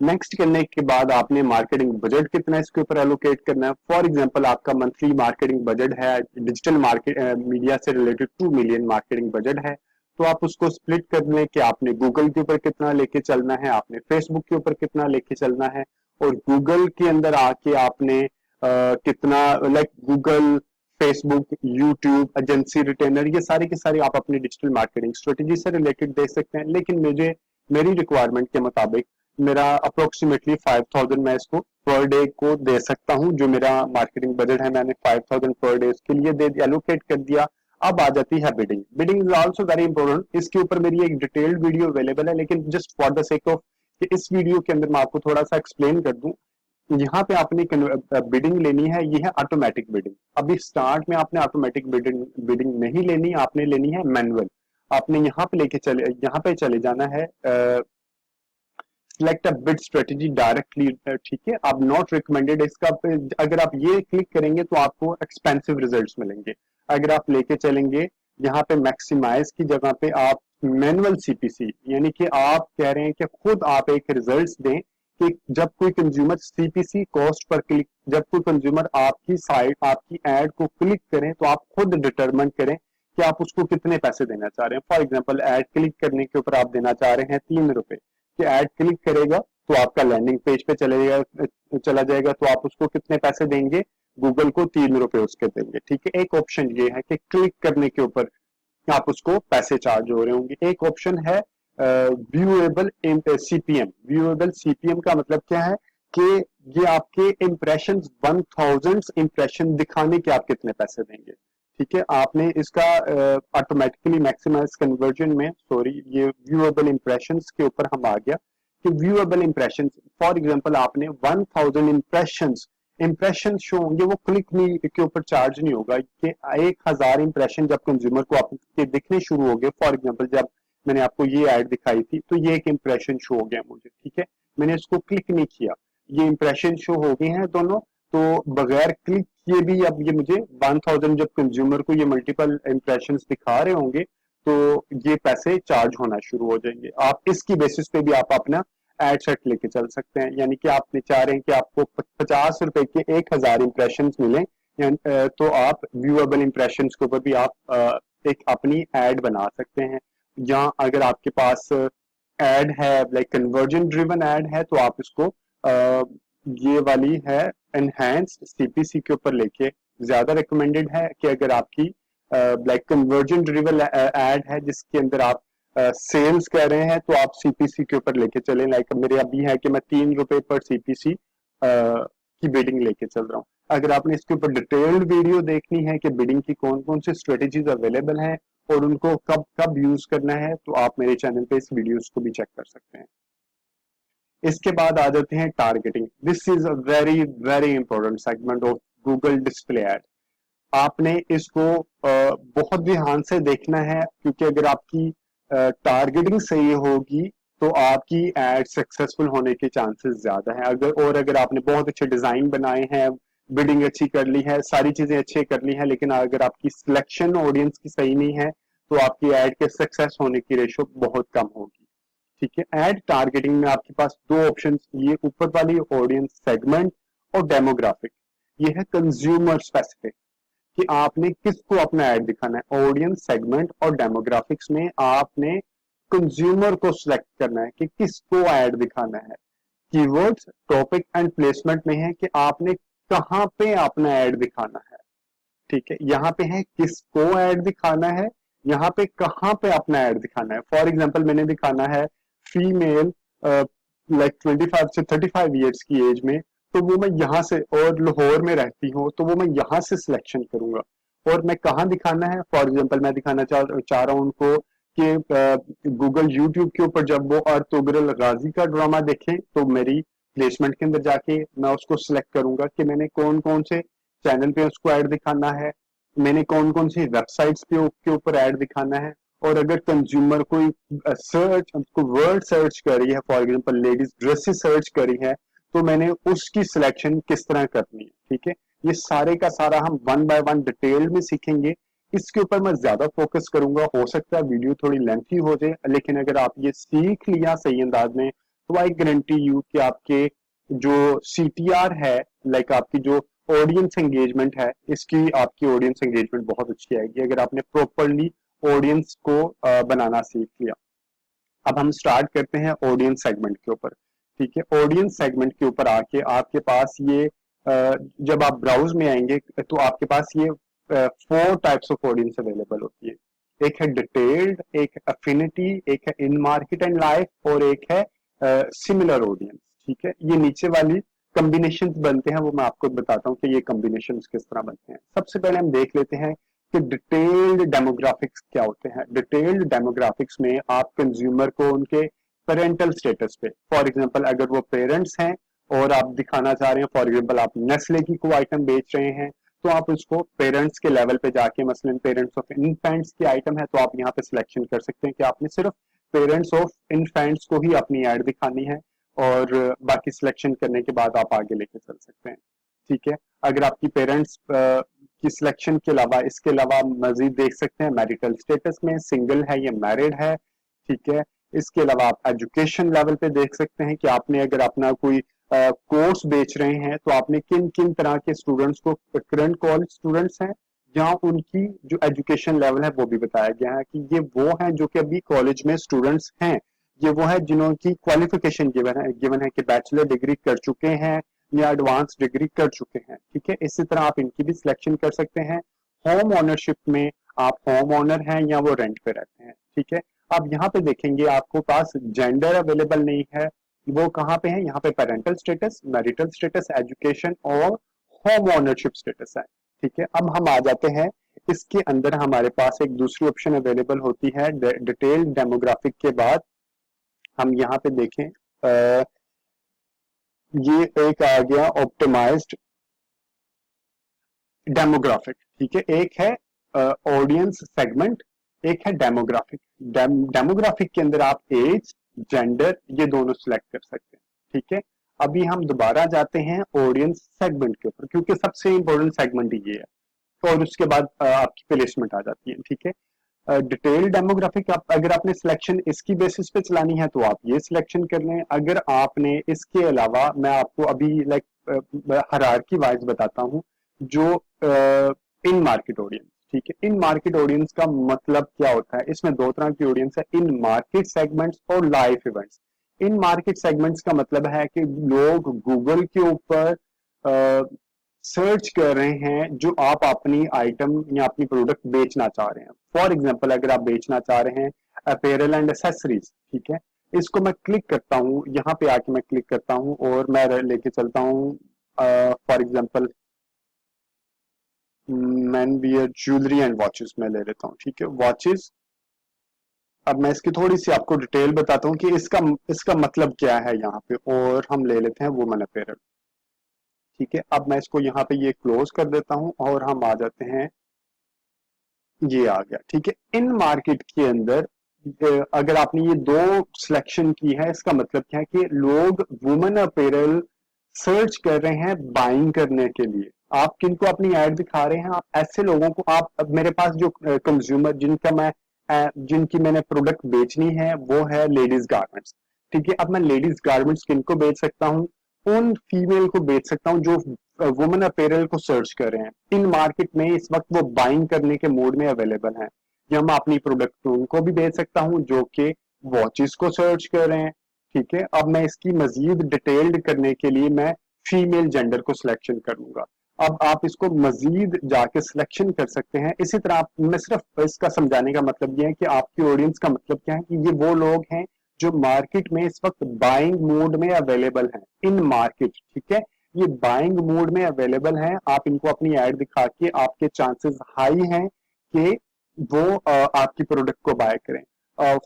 नेक्स्ट करने के बाद आपने मार्केटिंग बजट कितना इसके ऊपर एलोकेट करना है। फॉर एग्जांपल आपका मंथली मार्केटिंग बजट है, डिजिटल मार्केट मीडिया से रिलेटेड 2 मिलियन मार्केटिंग बजट है, तो आप उसको स्प्लिट कर लें कि आपने गूगल के ऊपर कितना लेके चलना है, आपने फेसबुक के ऊपर कितना लेके चलना है, और गूगल के अंदर आके आपने कितना, like Google, Facebook, YouTube, agency, retainer, ये सारी की सारी आप अपनी डिजिटल मार्केटिंग स्ट्रेटेजी से रिलेटेड दे सकते हैं। लेकिन मुझे मेरी रिक्वायरमेंट के मुताबिक मेरा अप्रोक्सीमेटली 5000 मैं इसको पर डे को दे सकता हूं। जो मेरा मार्केटिंग बजट है मैंने 5000 पर डे इसके लिए दे एलोकेट कर दिया। अब आ जाती है bidding. Bidding is also very important. इसके ऊपर मेरी एक डिटेल्ड वीडियो अवेलेबल है, लेकिन just for the sake of कि इस वीडियो के अंदर मैं आपको थोड़ा सा एक्सप्लेन कर दूं। यहाँ पे आपने बिडिंग लेनी है, ये है ऑटोमेटिक बिडिंग। अभी स्टार्ट में आपने ऑटोमेटिक बिडिंग नहीं लेनी, आपने लेनी है मैनुअल। आपने यहाँ पे चले जाना है, select a bid strategy directly. ठीक है, अब नॉट रिकमेंडेड इसका अगर आप ये क्लिक करेंगे तो आपको एक्सपेंसिव रिजल्ट्स मिलेंगे। अगर आप लेके चलेंगे यहाँ पे मैक्सिमाइज की जगह पे आप मैनुअल सीपीसी, यानी कि आप कह रहे हैं कि खुद आप एक रिजल्ट्स दें कि जब कोई consumer CPC cost per click, जब कोई कंज्यूमर आपकी साइट, आपकी एड को क्लिक करें तो आप खुद डिटरमिन करें कि आप उसको कितने पैसे देना चाह रहे हैं। फॉर एग्जाम्पल एड क्लिक करने के ऊपर आप देना चाह रहे हैं 3 रुपए, कि ऐड क्लिक करेगा तो आपका लैंडिंग पेज पे चला जाएगा, तो आप उसको कितने पैसे देंगे, गूगल को 3 रुपए उसके देंगे। ठीक है, एक ऑप्शन ये है कि क्लिक करने के ऊपर आप उसको पैसे चार्ज हो रहे होंगे। एक ऑप्शन है व्यूएबल सीपीएम। व्यूएबल सीपीएम का मतलब क्या है कि ये आपके इंप्रेशन 1000 इंप्रेशन दिखाने के आप कितने पैसे देंगे। ठीक है, आपने इसका ऑटोमेटिकली मैक्सिमाइज कन्वर्जन में, सॉरी, ये व्यूएबल इंप्रेशंस के ऊपर हम आ गया कि व्यूएबल इंप्रेशंस, फॉर एग्जांपल आपने 1000 इंप्रेशन शो होंगे, वो क्लिक नहीं के ऊपर चार्ज नहीं होगा। कि 1000 इंप्रेशन जब कंज्यूमर को आपके दिखने शुरू हो गए, फॉर एग्जांपल जब मैंने आपको ये ऐड दिखाई थी तो ये एक इंप्रेशन शो हो गया मुझे। ठीक है, मैंने इसको क्लिक नहीं किया, ये इंप्रेशन शो हो गए हैं दोनों, तो बगैर क्लिक किए भी अब ये मुझे 1000 जब कंज्यूमर को ये मल्टीपल इंप्रेशन दिखा रहे होंगे तो ये पैसे चार्ज होना शुरू हो जाएंगे। आप इसकी बेसिस पे भी आप अपना एड सेट लेके चल सकते हैं, यानी कि आपने चाह रहे हैं कि आपको 50 रुपए के 1000 इंप्रेशन मिले, तो आप व्यूएबल इंप्रेशन के ऊपर भी आप एक अपनी एड बना सकते हैं। या अगर आपके पास एड है लाइक कन्वर्जन ड्रिवन एड है, तो आप इसको ये वाली है एनहेंस्ड सीपीसी के ऊपर लेके ज्यादा रिकमेंडेड है कि अगर आपकी लाइक कन्वर्जन ड्रिवन एड है जिसके अंदर आप सेल्स कर रहे हैं, तो आप सीपीसी के ऊपर लेके चलें। लाइक मेरे अभी है कि मैं ₹3 पर सीपीसी की बिडिंग लेके चल रहा हूँ। अगर आपने इसके ऊपर डिटेल्ड वीडियो देखनी है कि बिडिंग की कौन कौन सी स्ट्रेटेजीज अवेलेबल हैं और उनको कब कब यूज करना है, तो आप मेरे चैनल पे इस वीडियोस को भी चेक कर सकते हैं। इसके बाद आ जाते हैं targeting. This is a very very important segment of Google display ad. आपने इसको बहुत ध्यान से देखना है, क्योंकि अगर आपकी टारगेटिंग सही होगी तो आपकी एड सक्सेसफुल होने के चांसेस ज्यादा है। अगर आपने बहुत अच्छे डिजाइन बनाए हैं, बिडिंग अच्छी कर ली है, सारी चीजें अच्छी कर ली है, लेकिन अगर आपकी सिलेक्शन ऑडियंस की सही नहीं है, तो आपकी एड के सक्सेस होने की रेशो बहुत कम होगी। ठीक है, एड टारगेटिंग में आपके पास दो ऑप्शन, ये ऊपर वाली ऑडियंस सेगमेंट और डेमोग्राफिक, ये है कंज्यूमर स्पेसिफिक कि आपने किसको अपना एड दिखाना है। ऑडियंस सेगमेंट और डेमोग्राफिक्स में आपने कंज्यूमर को सिलेक्ट करना है कि किसको ऐड दिखाना है। कीवर्ड्स टॉपिक एंड प्लेसमेंट में है कि आपने कहां पे अपना ऐड दिखाना है। ठीक है, यहाँ पे है किसको ऐड दिखाना है, यहाँ पे कहां पे अपना ऐड दिखाना है। फॉर एग्जांपल मैंने दिखाना है फीमेल लाइक 25 से 35 ईयर्स की एज में, तो वो मैं यहाँ से, और लाहौर में रहती हूँ तो वो मैं यहाँ से सिलेक्शन करूंगा। और मैं कहाँ दिखाना है, फॉर एग्जांपल मैं दिखाना चाह रहा हूँ उनको कि गूगल यूट्यूब के ऊपर जब वो अर्तुगरुल गाजी का ड्रामा देखें, तो मेरी प्लेसमेंट के अंदर जाके मैं उसको सिलेक्ट करूंगा कि मैंने कौन कौन से चैनल पे उसको ऐड दिखाना है, मैंने कौन कौन सी वेबसाइट्स पे के ऊपर ऐड दिखाना है। और अगर कंज्यूमर कोई सर्च वर्ड सर्च करी है, for example ladies dresses search करी है, तो मैंने उसकी सिलेक्शन किस तरह करनी है। ठीक है, ये सारे का सारा हम वन बाय वन डिटेल में सीखेंगे। इसके ऊपर मैं ज्यादा फोकस करूंगा। हो सकता है वीडियो थोड़ी लेंथी हो जाए, लेकिन अगर आप ये सीख लिया सही अंदाज में, तो आई गारंटी यू कि आपके जो सीटीआर है, लाइक आपकी जो ऑडियंस एंगेजमेंट है, इसकी आपकी ऑडियंस एंगेजमेंट बहुत अच्छी आएगी अगर आपने प्रॉपरली ऑडियंस को बनाना सीख लिया। अब हम स्टार्ट करते हैं ऑडियंस सेगमेंट के ऊपर। ठीक है, ऑडियंस सेगमेंट के ऊपर आके आपके पास ये जब आप ब्राउज में आएंगे तो आपके पास ये 4 टाइप्स ऑफ ऑडियंस अवेलेबल होती है। एक है डिटेल्ड, एक अफिनिटी, एक है इन मार्केट एंड लाइफ, और एक है सिमिलर ऑडियंस। ठीक है, ये नीचे वाली कॉम्बिनेशन बनते हैं, वो मैं आपको बताता हूँ कि ये कॉम्बिनेशन किस तरह बनते हैं। सबसे पहले हम देख लेते हैं कि डिटेल्ड डेमोग्राफिक्स क्या होते हैं। डिटेल्ड डेमोग्राफिक्स में आप कंज्यूमर को उनके पेरेंटल स्टेटस पे, फॉर एग्जांपल अगर वो पेरेंट्स हैं और आप दिखाना चाह रहे हैं, फॉर एग्जांपल आप नेस्ले की कोई आइटम बेच रहे हैं, तो आप उसको पेरेंट्स के लेवल पे जाके, मसलन पेरेंट्स ऑफ इन्फेंट्स की आइटम है, तो आप यहाँ पे सिलेक्शन कर सकते हैं कि आपने सिर्फ पेरेंट्स ऑफ इन्फेंट्स को ही अपनी ऐड दिखानी है, और बाकी सिलेक्शन करने के बाद आप आगे लेके चल सकते हैं। ठीक है, अगर आपकी पेरेंट्स की सिलेक्शन के अलावा, इसके अलावा मजीद देख सकते हैं मैरिटल स्टेटस में सिंगल है या मैरिड है। ठीक है, इसके अलावा आप एजुकेशन लेवल पे देख सकते हैं कि आपने अगर अपना कोई कोर्स बेच रहे हैं, तो आपने किन किन तरह के स्टूडेंट्स को, करंट कॉलेज स्टूडेंट्स हैं जहाँ उनकी जो एजुकेशन लेवल है वो भी बताया गया है कि ये वो हैं जो कि अभी कॉलेज में स्टूडेंट्स हैं, ये वो है जिन्होंने की क्वालिफिकेशन गिवन है कि बैचलर डिग्री कर चुके हैं या एडवांस डिग्री कर चुके हैं। ठीक है, इसी तरह आप इनकी भी सिलेक्शन कर सकते हैं। होम ओनरशिप में आप होम ओनर हैं या वो रेंट पे रहते हैं। ठीक है, अब यहाँ पे देखेंगे आपको पास जेंडर अवेलेबल नहीं है, वो कहाँ पे है, यहाँ पे parental status, marital status, education और होम ओनरशिप स्टेटस है। ठीक है, अब हम आ जाते हैं, इसके अंदर हमारे पास एक दूसरी ऑप्शन अवेलेबल होती है डिटेल डेमोग्राफिक के बाद। हम यहाँ पे देखें, ये एक आ गया ऑप्टिमाइज्ड डेमोग्राफिक। ठीक है, एक है ऑडियंस सेगमेंट, एक है डेमोग्राफिक। डेमोग्राफिक के अंदर आप एज, जेंडर, ये दोनों सिलेक्ट कर सकते हैं। ठीक है, अभी हम दोबारा जाते हैं ऑडियंस सेगमेंट के ऊपर, क्योंकि सबसे इंपॉर्टेंट सेगमेंट ये है, और उसके बाद आपकी प्लेसमेंट आ जाती है। ठीक है, डिटेल डेमोग्राफिक अगर आपने सिलेक्शन इसकी बेसिस पे चलानी है, तो आप ये सिलेक्शन कर लें। अगर आपने इसके अलावा, मैं आपको अभी लाइक हायरार्की वाइज बताता हूँ, जो इन मार्केट ऑडियंस, ठीक है। इन मार्केट ऑडियंस का मतलब क्या होता है? इसमें दो तरह की ऑडियंस है, इन मार्केट सेगमेंट्स और लाइव इवेंट्स। इन मार्केट सेगमेंट्स का मतलब है कि लोग गूगल के ऊपर सर्च कर रहे हैं जो आप अपनी आइटम या अपनी प्रोडक्ट बेचना चाह रहे हैं। फॉर एग्जाम्पल, अगर आप बेचना चाह रहे हैं अपेरल एंड एसेसरीज, ठीक है, इसको मैं क्लिक करता हूं, यहाँ पे आके मैं क्लिक करता हूं और मैं लेके चलता हूं for example men wear jewellery and watches में ले लेता हूँ, ठीक है, वॉचेस। अब मैं इसकी थोड़ी सी आपको डिटेल बताता हूँ कि इसका इसका मतलब क्या है यहाँ पे, और हम ले लेते हैं वुमेन अपेरल, ठीक है। अब मैं इसको यहाँ पे ये क्लोज कर देता हूँ और हम आ जाते हैं, ये आ गया, ठीक है। इन मार्केट के अंदर अगर आपने ये दो सिलेक्शन की है, इसका मतलब क्या है कि लोग वुमेन अपेरल सर्च कर रहे हैं बाइंग करने के लिए। आप किनको अपनी ऐड दिखा रहे हैं? आप ऐसे लोगों को, आप अब मेरे पास जो कंज्यूमर जिनकी मैंने प्रोडक्ट बेचनी है वो है लेडीज गारमेंट्स, ठीक है। अब मैं लेडीज गारमेंट्स किनको बेच सकता हूँ? उन फीमेल को बेच सकता हूँ जो वुमेन अपेरल को सर्च कर रहे हैं। इन मार्केट में इस वक्त वो बाइंग करने के मोड में अवेलेबल है, या मैं अपनी प्रोडक्ट उनको भी बेच सकता हूँ जो कि वॉचेस को सर्च कर रहे हैं, ठीक है। अब मैं इसकी मजीद डिटेल्ड करने के लिए मैं फीमेल जेंडर को सिलेक्शन करूंगा। अब आप इसको मजीद जाके सिलेक्शन कर सकते हैं। इसी तरह आप, मैं सिर्फ इसका समझाने का मतलब ये है कि आपकी ऑडियंस का मतलब क्या है कि ये वो लोग हैं जो मार्केट में इस वक्त बाइंग मोड में अवेलेबल हैं, इन मार्केट, ठीक है। ये बाइंग मोड में अवेलेबल हैं, आप इनको अपनी ऐड दिखा के आपके चांसेस हाई हैं कि वो आपकी प्रोडक्ट को बाय करें।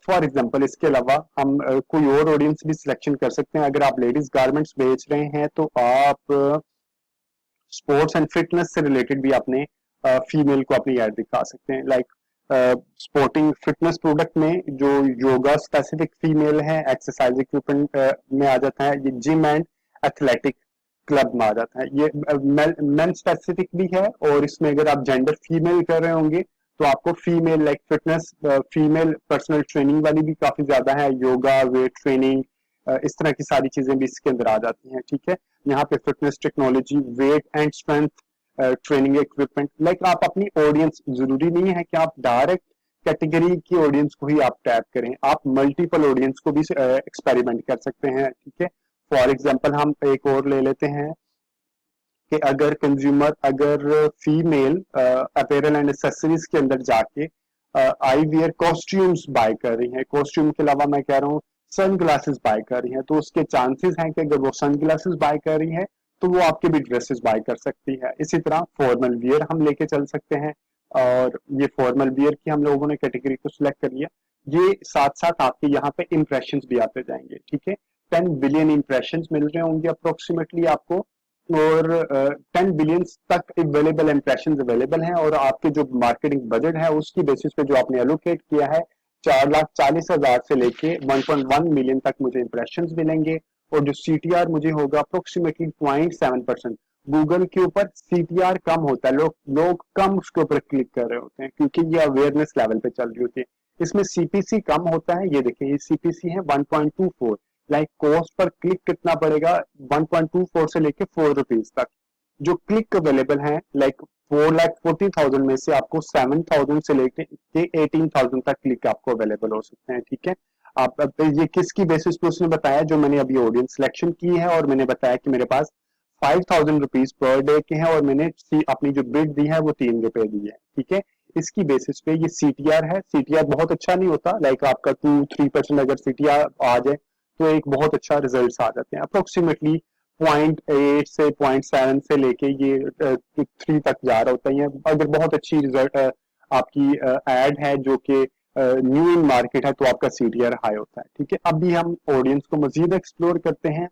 फॉर एग्जाम्पल, इसके अलावा हम कोई और ऑडियंस भी सिलेक्शन कर सकते हैं। अगर आप लेडीज गारमेंट्स बेच रहे हैं तो आप स्पोर्ट्स एंड फिटनेस से रिलेटेड भी अपने फीमेल को अपनी ऐड दिखा सकते हैं। लाइक स्पोर्टिंग फिटनेस प्रोडक्ट में जो योगा स्पेसिफिक फीमेल है, एक्सरसाइज इक्विपमेंट में आ जाता है, ये जिम एंड एथलेटिक क्लब में आ जाता है। ये मेन स्पेसिफिक भी है, और इसमें अगर आप जेंडर फीमेल कर रहे होंगे तो आपको female like fitness, female personal training वाली भी काफी ज्यादा है, योगा, वेट ट्रेनिंग, इस तरह की सारी चीजें भी इसके अंदर आ जाती हैं, ठीक है। यहाँ पे fitness technology, weight and strength training equipment, like आप अपनी ऑडियंस, जरूरी नहीं है कि आप डायरेक्ट कैटेगरी की ऑडियंस को ही आप टैप करें, आप मल्टीपल ऑडियंस को भी एक्सपेरिमेंट कर सकते हैं, ठीक है। फॉर एग्जाम्पल हम एक और ले लेते हैं कि अगर कंज्यूमर, अगर फीमेल अपेरल एंड एक्सेसरीज के अंदर जाके आई वियर कॉस्ट्यूम्स बाय कर रही है, कॉस्ट्यूम के अलावा मैं कह रहा हूँ सन ग्लासेस बाय कर रही है, तो उसके चांसेस हैं कि अगर वो सन ग्लासेस बाय कर रही है तो वो आपके भी ड्रेसेस बाय कर सकती है। इसी तरह फॉर्मल वियर हम लेके चल सकते हैं, और ये फॉर्मल वियर की हम लोगों ने कैटेगरी को सिलेक्ट कर लिया। ये साथ साथ आपके यहाँ पे इंप्रेशन भी आते जाएंगे, ठीक है। 10 बिलियन इंप्रेशन मिल रहे होंगे अप्रोक्सीमेटली आपको, और 10 बिलियन तक अवेलेबल इंप्रेशन अवेलेबल हैं, और आपके जो मार्केटिंग बजट है उसकी बेसिस पे जो आपने एलोकेट किया है 4,40,000 से लेके 1.1 मिलियन तक मुझे इंप्रेशन मिलेंगे, और जो सीटीआर मुझे होगा अप्रोक्सीमेटली 0.7%। गूगल के ऊपर सीटीआर कम होता है, लोग कम उसके ऊपर क्लिक कर रहे होते हैं क्योंकि ये अवेयरनेस लेवल पे चल रही होती है। इसमें सीपीसी कम होता है, ये देखिए ये सीपीसी है 1.24, लाइक कॉस्ट पर क्लिक कितना पड़ेगा 1.24 से लेके 4 रुपीज तक। जो क्लिक अवेलेबल है लाइक 4,40,000 में से आपको 7,000 से लेके 18,000 तक क्लिक आपको अवेलेबल हो सकते हैं, ठीक है। आप अब ये किसकी बेसिस पे उसने बताया? जो मैंने अभी ऑडियंस सिलेक्शन की है, और मैंने बताया कि मेरे पास 5,000 रुपीज पर डे के हैं, और मैंने अपनी जो बिड दी है वो 3 रुपए दी है, ठीक है। इसकी बेसिस पे ये सीटीआर है। सीटीआर बहुत अच्छा नहीं होता, लाइक आपका 2-3% अगर सीटीआर आ जाए तो एक बहुत अच्छा रिजल्ट आ जाते हैं। अप्रोक्सीमेटली 0.8 से 0.7 से लेके ये 3 तक जा रहा होता है। अगर बहुत अच्छी रिजल्ट आपकी एड है जो कि न्यू इन मार्केट है तो आपका सीटीआर हाई होता है, ठीक है। अभी हम ऑडियंस को मजीद एक्सप्लोर करते हैं।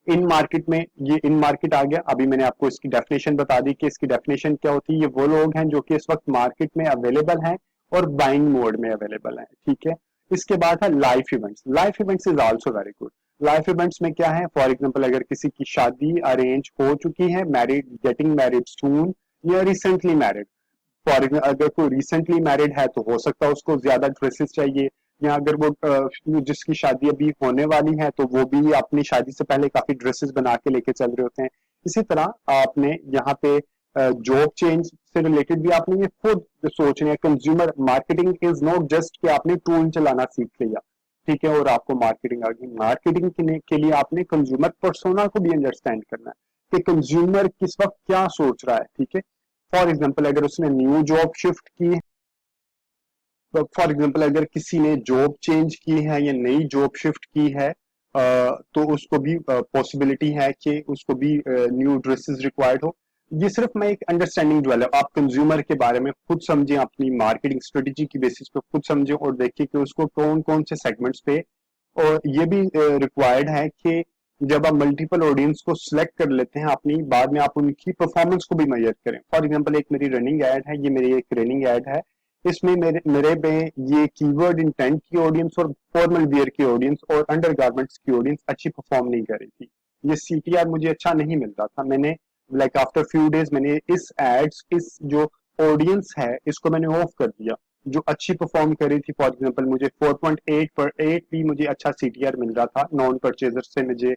इन मार्केट में, ये इन मार्केट आ गया। अभी मैंने आपको इसकी डेफिनेशन बता दी कि इसकी डेफिनेशन क्या होती है। ये वो लोग हैं जो कि इस वक्त मार्केट में अवेलेबल हैं और बाइंग मोड में अवेलेबल हैं, ठीक है। इसके बाद है life events. Life events is also very good. Life events में क्या है? फॉर एग्जांपल, अगर किसी की शादी अरेंज हो चुकी है, मैरिड, गेटिंग मैरिड सून, या रिसेंटली मैरिड। फॉर एग्जाम्पल, अगर कोई रिसेंटली मैरिड है तो हो सकता है उसको ज्यादा ड्रेसेस चाहिए, या अगर वो जिसकी शादी अभी होने वाली है तो वो भी अपनी शादी से पहले काफी ड्रेसेस बना के लेके चल रहे होते हैं। इसी तरह आपने यहाँ पे जॉब चेंज से रिलेटेड भी आपने ये खुद सोचना है। Consumer marketing is not just कि आपने टूल चलाना सीख लिया, ठीक है, और आपको मार्केटिंग आ गई। मार्केटिंग के लिए आपने कंज्यूमर पर्सोना को भी अंडरस्टैंड करना है कि कंज्यूमर किस वक्त क्या सोच रहा है, ठीक है। फॉर एग्जाम्पल अगर उसने न्यू जॉब शिफ्ट की, फॉर एग्जाम्पल अगर किसी ने जॉब चेंज की है या नई जॉब शिफ्ट की है, तो उसको भी पॉसिबिलिटी है कि उसको भी न्यू ड्रेसेस रिक्वायर्ड हो। ये सिर्फ मैं एक अंडरस्टैंडिंग जो है, आप कंज्यूमर के बारे में खुद समझें, अपनी मार्केटिंग स्ट्रेटेजी की बेसिस पे खुद समझें और देखिए कि उसको कौन कौन से सेगमेंट्स पे। और ये भी रिक्वायर्ड है कि जब आप मल्टीपल ऑडियंस को सिलेक्ट कर लेते हैं अपनी, बाद में आप उनकी परफॉर्मेंस को भी मेजर करें। फॉर एग्जांपल एक मेरी रनिंग ऐड है, ये मेरी एक रनिंग ऐड है, इसमें मेरे मेरे में ये कीवर्ड इंटेंट की ऑडियंस और फॉर्मल वियर की ऑडियंस और अंडरगारमेंट्स की ऑडियंस अच्छी परफॉर्म नहीं कर रही थी। ये सीटीआर मुझे अच्छा नहीं मिल रहा था। मैंने लाइक आफ्टर फ्यू डेज मैंने इस जो ऑडियंस है इसको मैंने ऑफ कर दिया। जो अच्छी परफॉर्म कर रही थी, फॉर एग्जांपल मुझे 4.8 पर 8 भी मुझे अच्छा सीटीआर मिल रहा था, नॉन परचेजर से मुझे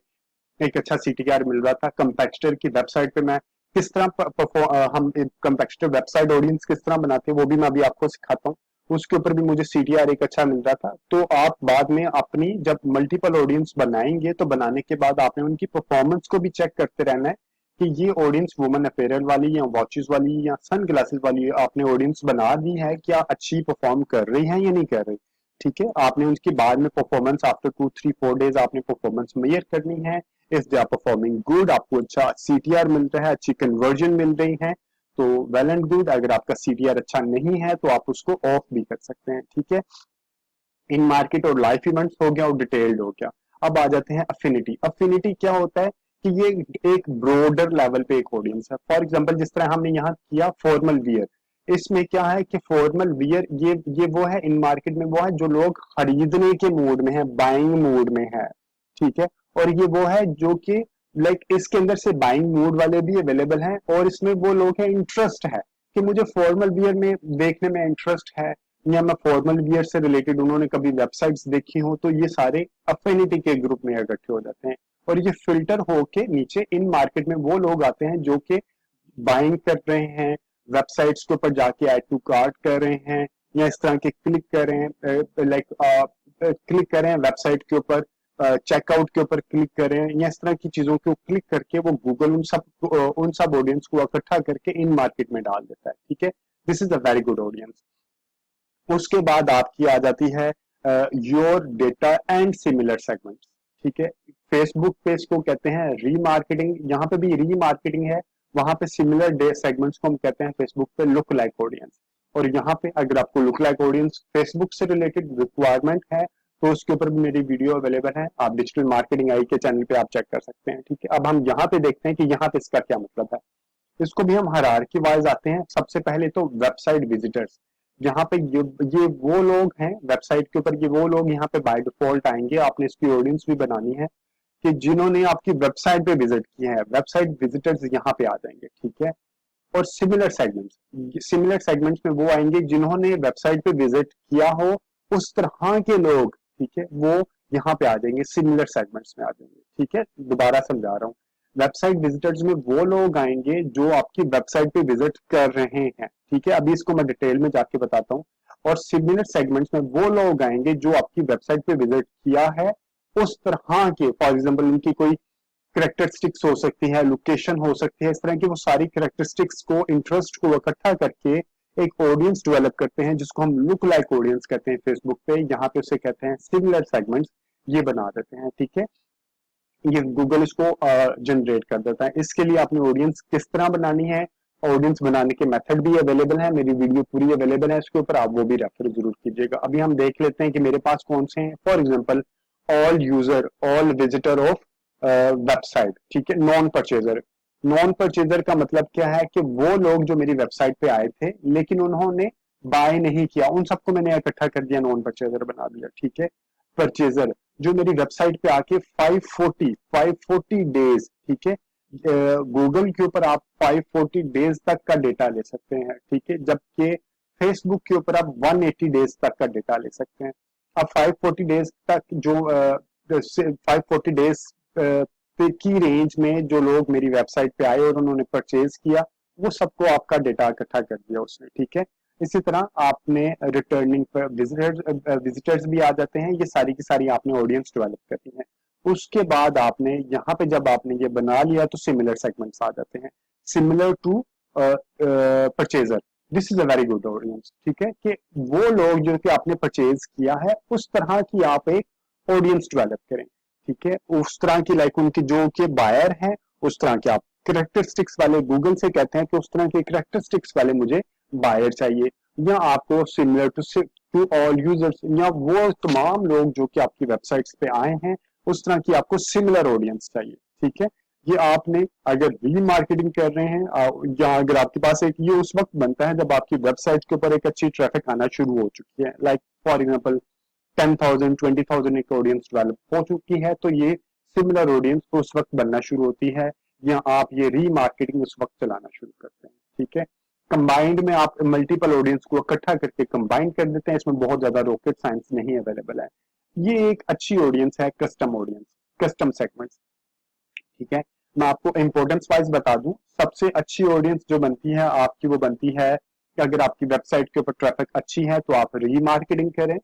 एक अच्छा सीटीआर मिल रहा था। कंपेटिटर की वेबसाइट पे मैं किस तरह हम कंपेटिटर वेबसाइट ऑडियंस किस तरह बनाते हैं वो भी मैं अभी आपको सिखाता हूँ। उसके ऊपर भी मुझे सीटीआर एक अच्छा मिल रहा था। तो आप बाद में अपनी जब मल्टीपल ऑडियंस बनाएंगे तो बनाने के बाद आपने उनकी परफॉर्मेंस को भी चेक करते रहना है कि ये ऑडियंस वुमन अपेरल वाली या वॉचेस वाली या सन ग्लासेस वाली आपने ऑडियंस बना दी है, क्या अच्छी परफॉर्म कर रही है या नहीं कर रही, ठीक है। आपने उनकी बाद में परफॉर्मेंस आफ्टर 2 3 4 डेज आपने परफॉर्मेंस मेजर करनी है। If they are performing good, आपको अच्छा सीटीआर मिल रहा है, अच्छी कन्वर्जन मिल रही है, तो वेल एंड गुड। अगर आपका सीटीआर अच्छा नहीं है तो आप उसको ऑफ भी कर सकते हैं, ठीक है। इन मार्केट और लाइव इवेंट्स हो गया और डिटेल्ड हो गया। अब आ जाते हैं अफिनिटी। अफिनिटी क्या होता है कि ये एक ब्रॉडर लेवल पे एक ऑडियंस है। फॉर एग्जांपल जिस तरह हमने यहाँ किया फॉर्मल वियर, इसमें क्या है कि फॉर्मल वियर ये वो है इन मार्केट में, वो है जो लोग खरीदने के मूड में है, बाइंग मूड में है, ठीक है। और ये वो है जो कि लाइक इसके अंदर से बाइंग मूड वाले भी अवेलेबल हैं, और इसमें वो लोग हैं इंटरेस्ट है कि मुझे फॉर्मल वियर में देखने में इंटरेस्ट है, या मैं फॉर्मल वियर से रिलेटेड उन्होंने कभी वेबसाइट्स देखी हो, तो ये सारे अफिनिटी के ग्रुप में इकट्ठे हो जाते हैं। और ये फिल्टर होके नीचे इन मार्केट में वो लोग आते हैं जो कि बाइंग कर रहे हैं, वेबसाइट्स के ऊपर जाके ऐड टू कार्ट कर रहे हैं, या इस तरह के क्लिक कर रहे हैं, लाइक क्लिक कर रहे हैं वेबसाइट के ऊपर, चेकआउट के ऊपर क्लिक कर रहे हैं, या इस तरह की चीजों को क्लिक करके वो गूगल उन सब ऑडियंस को इकट्ठा करके इन मार्केट में डाल देता है, ठीक है। This is a very good audience. उसके बाद आपकी आ जाती है your data and similar segments, ठीक है। फेसबुक पे इसको कहते हैं रीमार्केटिंग, यहाँ पे भी रीमार्केटिंग है। वहां पे सिमिलर डे सेगमेंट्स को हम कहते हैं फेसबुक पे लुक लाइक ऑडियंस। और यहाँ पे अगर आपको लुक लाइक ऑडियंस फेसबुक से रिलेटेड रिक्वायरमेंट है तो उसके ऊपर भी मेरी वीडियो अवेलेबल है, आप डिजिटल मार्केटिंग आई के चैनल पे आप चेक कर सकते हैं, ठीक है। अब हम यहाँ पे देखते हैं कि यहाँ पे इसका क्या मतलब है। इसको भी हम हायरार्की वाइज आते हैं। सबसे पहले तो वेबसाइट विजिटर्स, जहाँ पे ये वो लोग हैं वेबसाइट के ऊपर, ये वो लोग यहाँ पे बाय डिफॉल्ट आएंगे। आपने इसकी ऑडियंस भी बनानी है कि जिन्होंने आपकी वेबसाइट पे विजिट किया है, वेबसाइट विजिटर्स यहाँ पे आ जाएंगे, ठीक है। और सिमिलर सेगमेंट्स में वो आएंगे जिन्होंने वेबसाइट पे विजिट किया हो, उस तरह के लोग, ठीक है, वो यहाँ पे आ जाएंगे, सिमिलर सेगमेंट्स में आ जाएंगे, ठीक है। दोबारा समझा रहा हूँ, वेबसाइट विजिटर्स में वो लोग आएंगे जो आपकी वेबसाइट पे विजिट कर रहे हैं, ठीक है। अभी इसको मैं डिटेल में जाके बताता हूँ। और सिमिलर सेगमेंट्स में वो लोग आएंगे जो आपकी वेबसाइट पे विजिट किया है, उस तरह के, फॉर एग्जाम्पल उनकी कोई करेक्टरिस्टिक्स हो सकती है, लोकेशन हो सकती है, इस तरह की वो सारी करेक्टरिस्टिक्स को, इंटरेस्ट को इकट्ठा करके एक ऑडियंस डेवलप करते हैं जिसको हम लुक लाइक ऑडियंस कहते हैं फेसबुक पे। यहाँ पे उसे कहते हैं सिमिलर सेगमेंट्स, ये बना देते हैं, ठीक है। ये गूगल इसको जनरेट कर देता है। इसके लिए आपने ऑडियंस किस तरह बनानी है, ऑडियंस बनाने के मेथड भी अवेलेबल है, मेरी वीडियो पूरी अवेलेबल है इसके ऊपर, आप वो भी रेफर जरूर कीजिएगा। अभी हम देख लेते हैं कि मेरे पास कौन से हैं। For example all user, all visitor of website, ठीक है। नॉन परचेजर, नॉन परचेजर का मतलब क्या है कि वो लोग जो मेरी वेबसाइट पे आए थे लेकिन उन्होंने बाय नहीं किया, उन सबको मैंने इकट्ठा कर दिया, नॉन परचेजर बना दिया, ठीक है। परचेजर जो मेरी वेबसाइट पे आके 540 डेज, ठीक है, गूगल के ऊपर आप 540 डेज तक का डेटा ले सकते हैं, ठीक है, जबकि फेसबुक के ऊपर आप 180 डेज तक का डेटा ले सकते हैं। अब 540 डेज तक जो 540 डेज की रेंज में जो लोग मेरी वेबसाइट पे आए और उन्होंने परचेज किया, वो सबको आपका डेटा इकट्ठा कर दिया उसने, ठीक है। इसी तरह आपने रिटर्निंग पर विजिटर्स भी आ जाते हैं, ये सारी की सारी आपने ऑडियंस डेवलप करनी है। उसके बाद आपने यहाँ पे जब आपने ये बना लिया तो सिमिलर सेगमेंट्स आ जाते हैं, similar to purchaser. This is a very good audience, ठीक है, कि वो लोग जो कि आपने परचेज किया है उस तरह की आप एक ऑडियंस डेवलप करें, ठीक है। उस तरह की लाइक उनके जो कि बायर हैं उस तरह के आप करेक्टरिस्टिक्स वाले, गूगल से कहते हैं कि उस तरह के करेक्टरिस्टिक्स वाले मुझे बायर चाहिए, या आपको सिमिलर टू ऑल यूजर्स, या वो तमाम लोग जो कि आपकी वेबसाइट्स पे आए हैं उस तरह की आपको सिमिलर ऑडियंस चाहिए, ठीक है। ये आपने अगर रीमार्केटिंग कर रहे हैं या अगर आपके पास एक, ये उस वक्त बनता है जब आपकी वेबसाइट के ऊपर एक अच्छी ट्रैफिक आना शुरू हो चुकी है, लाइक फॉर एग्जांपल 10,000 20,000 एक ऑडियंस डेवलप हो चुकी है, तो ये सिमिलर ऑडियंस उस वक्त बनना शुरू होती है, या आप ये रीमार्केटिंग उस वक्त चलाना शुरू करते हैं, ठीक है। कंबाइंड में आप मल्टीपल ऑडियंस को इकट्ठा करके कंबाइन कर देते हैं, इसमें बहुत ज्यादा रॉकेट साइंस नहीं अवेलेबल है। ये एक अच्छी ऑडियंस है, कस्टम ऑडियंस, कस्टम सेगमेंट्स, ठीक है। मैं आपको इंपोर्टेंस वाइज बता दूं, सबसे अच्छी ऑडियंस जो बनती है आपकी वो बनती है कि अगर आपकी वेबसाइट के ऊपर ट्रैफिक अच्छी है तो आप रीमार्केटिंग करें,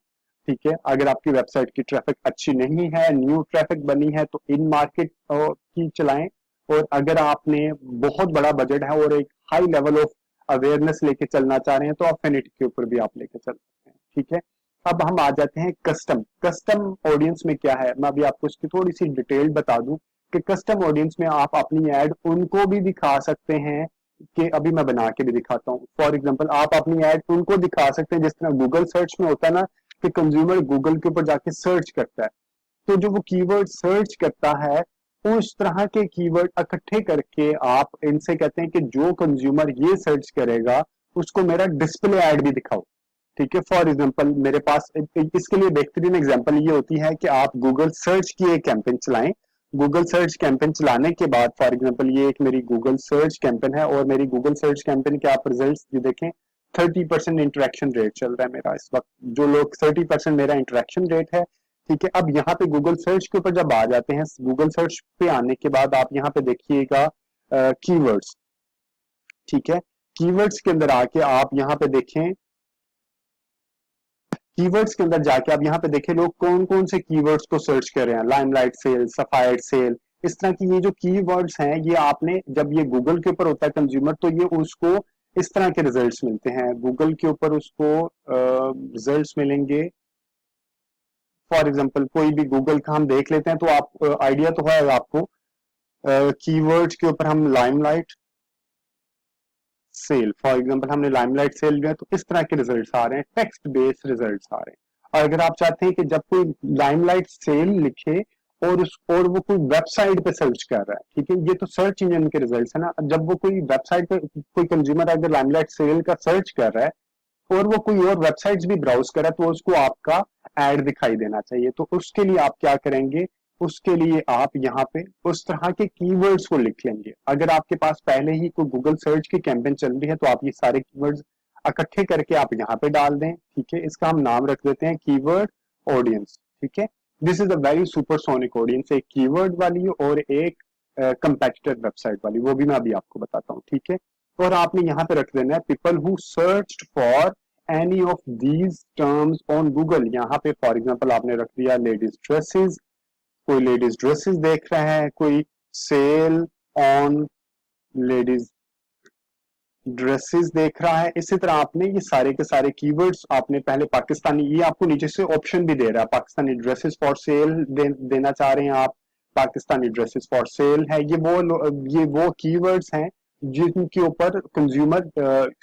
ठीक है। अगर आपकी वेबसाइट की ट्रैफिक अच्छी नहीं है, न्यू ट्रैफिक बनी है, तो इन मार्केट की चलाएं। और अगर आपने बहुत बड़ा बजट है और एक हाई लेवल ऑफ अवेयरनेस लेके चलना चाह रहे हैं तो अफिनिटी के ऊपर भी आप लेके चल सकते हैं, ठीक है। अब हम आ जाते हैं कस्टम। कस्टम ऑडियंस में क्या है, मैं अभी आपको इसकी थोड़ी सी डिटेल बता दूं कि कस्टम ऑडियंस में आप अपनी एड उनको भी दिखा सकते हैं, कि अभी मैं बना के भी दिखाता हूँ। फॉर एग्जांपल आप अपनी एड उनको दिखा सकते हैं जिस तरह गूगल सर्च में होता है ना, कि कंज्यूमर गूगल के ऊपर जाके सर्च करता है, तो जो वो कीवर्ड सर्च करता है उस तरह के कीवर्ड इकट्ठे करके आप इनसे कहते हैं कि जो कंज्यूमर ये सर्च करेगा उसको मेरा डिस्प्ले ऐड भी दिखाओ, ठीक है। फॉर एग्जांपल मेरे पास इसके लिए बेहतरीन एग्जांपल ये होती है कि आप गूगल सर्च की एक कैंपेन चलाएं। गूगल सर्च कैंपेन चलाने के बाद फॉर एग्जांपल ये एक मेरी गूगल सर्च कैंपेन है, और मेरी गूगल सर्च कैंपेन के आप रिजल्ट्स ये देखें, 30% इंटरेक्शन रेट चल रहा है मेरा इस वक्त, जो लोग 30% मेरा इंटरेक्शन रेट है, ठीक है। अब यहाँ पे गूगल सर्च के ऊपर जब आ जाते हैं, गूगल सर्च पे आने के बाद आप यहाँ पे देखिएगा कीवर्ड्स, ठीक है। कीवर्ड्स के अंदर आके आप यहाँ पे देखें, कीवर्ड्स के अंदर जाके आप यहाँ पे देखें लोग कौन कौन से कीवर्ड्स को सर्च कर रहे हैं, लाइमलाइट सेल, सफायर सेल, इस तरह की ये जो कीवर्ड्स हैं, ये आपने जब ये गूगल के ऊपर होता है कंज्यूमर तो ये उसको इस तरह के रिजल्ट्स मिलते हैं, गूगल के ऊपर उसको रिजल्ट्स मिलेंगे। फॉर एग्जांपल कोई भी गूगल का हम देख लेते हैं तो आप आइडिया तो है आपको, कीवर्ड्स के ऊपर हम लाइमलाइट सेल, फॉर एग्जांपल हमने लाइमलाइट सेल लिया तो इस तरह के रिजल्ट्स आ रहे हैं, टेक्स्ट बेस्ड रिजल्ट्स आ रहे हैं। और अगर आप चाहते हैं कि जब कोई लाइमलाइट सेल लिखे और वो कोई वेबसाइट पे सर्च कर रहा है, ठीक है, ये तो सर्च इंजन के रिजल्ट्स है ना, जब वो कोई वेबसाइट पे कोई कंज्यूमर अगर लाइमलाइट सेल का सर्च कर रहा है और वो कोई और वेबसाइट्स भी ब्राउज कर रहा है तो उसको आपका एड दिखाई देना चाहिए, तो उसके लिए आप क्या करेंगे, उसके लिए आप यहाँ पे उस तरह के कीवर्ड्स को लिख लेंगे। अगर आपके पास पहले ही कोई गूगल सर्च की कैंपेन चल रही है तो आप ये सारे कीवर्ड्स इकट्ठे करके आप यहाँ पे डाल दें, ठीक है। इसका हम नाम रख देते हैं कीवर्ड ऑडियंस, ठीक है। This is a very supersonic audience, एक कीवर्ड वाली और एक कंपेटिटर वेबसाइट वाली, वो भी मैं अभी आपको बताता हूँ, ठीक है। और आपने यहाँ पे रख देना है people who searched for any of these terms on Google. यहाँ पे फॉर एग्जांपल आपने रख दिया लेडीज ड्रेसेस, कोई लेडीज ड्रेसेस देख रहा है, कोई सेल ऑन लेडीज ड्रेसेस देख रहा है। इसी तरह आपने ये सारे के सारे कीवर्ड्स आपने पहले पाकिस्तानी, ये आपको नीचे से ऑप्शन भी दे रहा है, पाकिस्तानी ड्रेसेस फॉर सेल देना चाह रहे हैं आप, पाकिस्तानी ड्रेसेस फॉर सेल है, ये वो कीवर्ड्स हैं जिनके ऊपर कंज्यूमर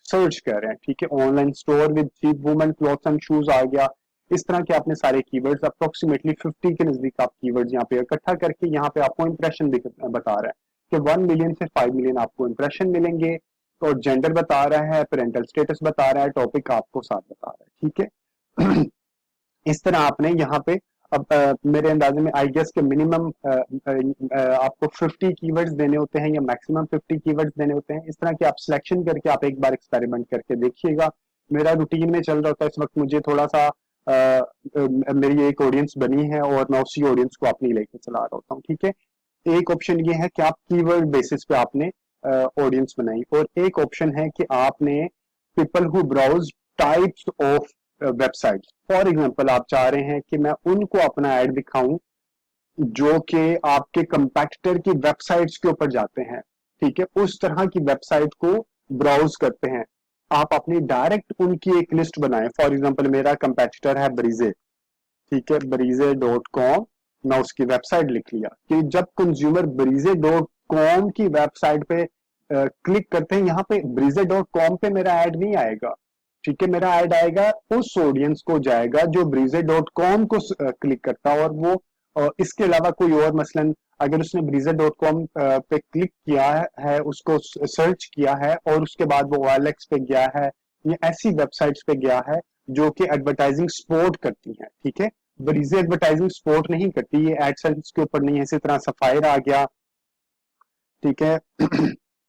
सर्च कर रहे हैं, ठीक है। Online store with cheap women clothes and shoes आ गया। इस तरह के आपने सारे कीवर्ड्स अप्रोक्सीमेटली 50 के नजदीक आप कीवर्ड्स यहाँ पे इकट्ठा करके यहाँ पे आपको इंप्रेशन बता रहा है कि 1 मिलियन से 5 मिलियन आपको इंप्रेशन मिलेंगे, और जेंडर बता रहा है, पेरेंटल स्टेटस बता रहा है, टॉपिक आपको साथ बता रहा है, ठीक है। इस तरह आपने यहाँ पे अब मेरे अंदाजे में आई गेस के मिनिमम आपको 50 कीवर्ड्स देने होते हैं या मैक्सिमम 50 कीवर्ड्स देने होते हैं। इस तरह की आप सिलेक्शन करके आप एक बार एक्सपेरिमेंट करके देखिएगा। मेरा रूटीन में चल रहा होता है इस वक्त, मुझे थोड़ा सा मेरी एक ऑडियंस बनी है और मैं उसी ऑडियंस को अपनी लेके चला रहा होता हूँ, ठीक है। एक ऑप्शन ये है कि आप कीवर्ड बेसिस पे आपने ऑडियंस बनाई। और एक ऑप्शन है कि आपने people who browse types of website. For example आप चाह रहे हैं कि मैं उनको अपना ऐड दिखाऊं जो कि आपके कंपैटिटर की वेबसाइट्स के ऊपर जाते हैं, ठीक है, उस तरह की वेबसाइट को ब्राउज करते हैं। आप अपनी डायरेक्ट उनकी एक लिस्ट बनाएं। फॉर एग्जांपल मेरा कंपैटिटर है ब्रीजे, ठीक है, breeze.com। मैं उसकी वेबसाइट लिख लिया कि जब कंज्यूमर breeze.com की वेबसाइट पे क्लिक करते हैं, यहाँ पे breeze.com पे मेरा ऐड नहीं आएगा, ठीक है, मेरा ऐड आएगा उस ऑडियंस को जाएगा जो breeze.com को क्लिक करता है। और वो इसके अलावा कोई और, मसलन अगर उसने breeze.com पे क्लिक किया है, उसको सर्च किया है और उसके बाद वो OLX पे गया है या ऐसी वेबसाइट्स पे गया है जो कि एडवर्टाइजिंग सपोर्ट करती हैं, ठीक है, ब्रीजे एडवर्टाइजिंग सपोर्ट नहीं करती, ये एडसेंस के ऊपर नहीं है। इसी तरह सफायर आ गया, ठीक है,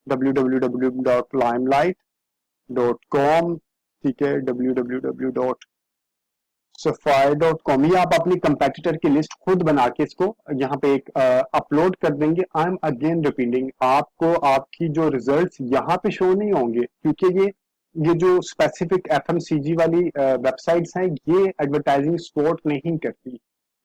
www.limelight.com, ठीक है, www.sapphire.com। ये आप अपनी कंपेटिटर की लिस्ट खुद बना के इसको यहाँ पे एक अपलोड कर देंगे। आई एम अगेन रिपीटिंग, आपको आपकी जो रिजल्ट्स यहाँ पे शो नहीं होंगे क्योंकि ये जो स्पेसिफिक एफएमसीजी वाली वेबसाइट्स हैं ये एडवर्टाइजिंग सपोर्ट नहीं करती,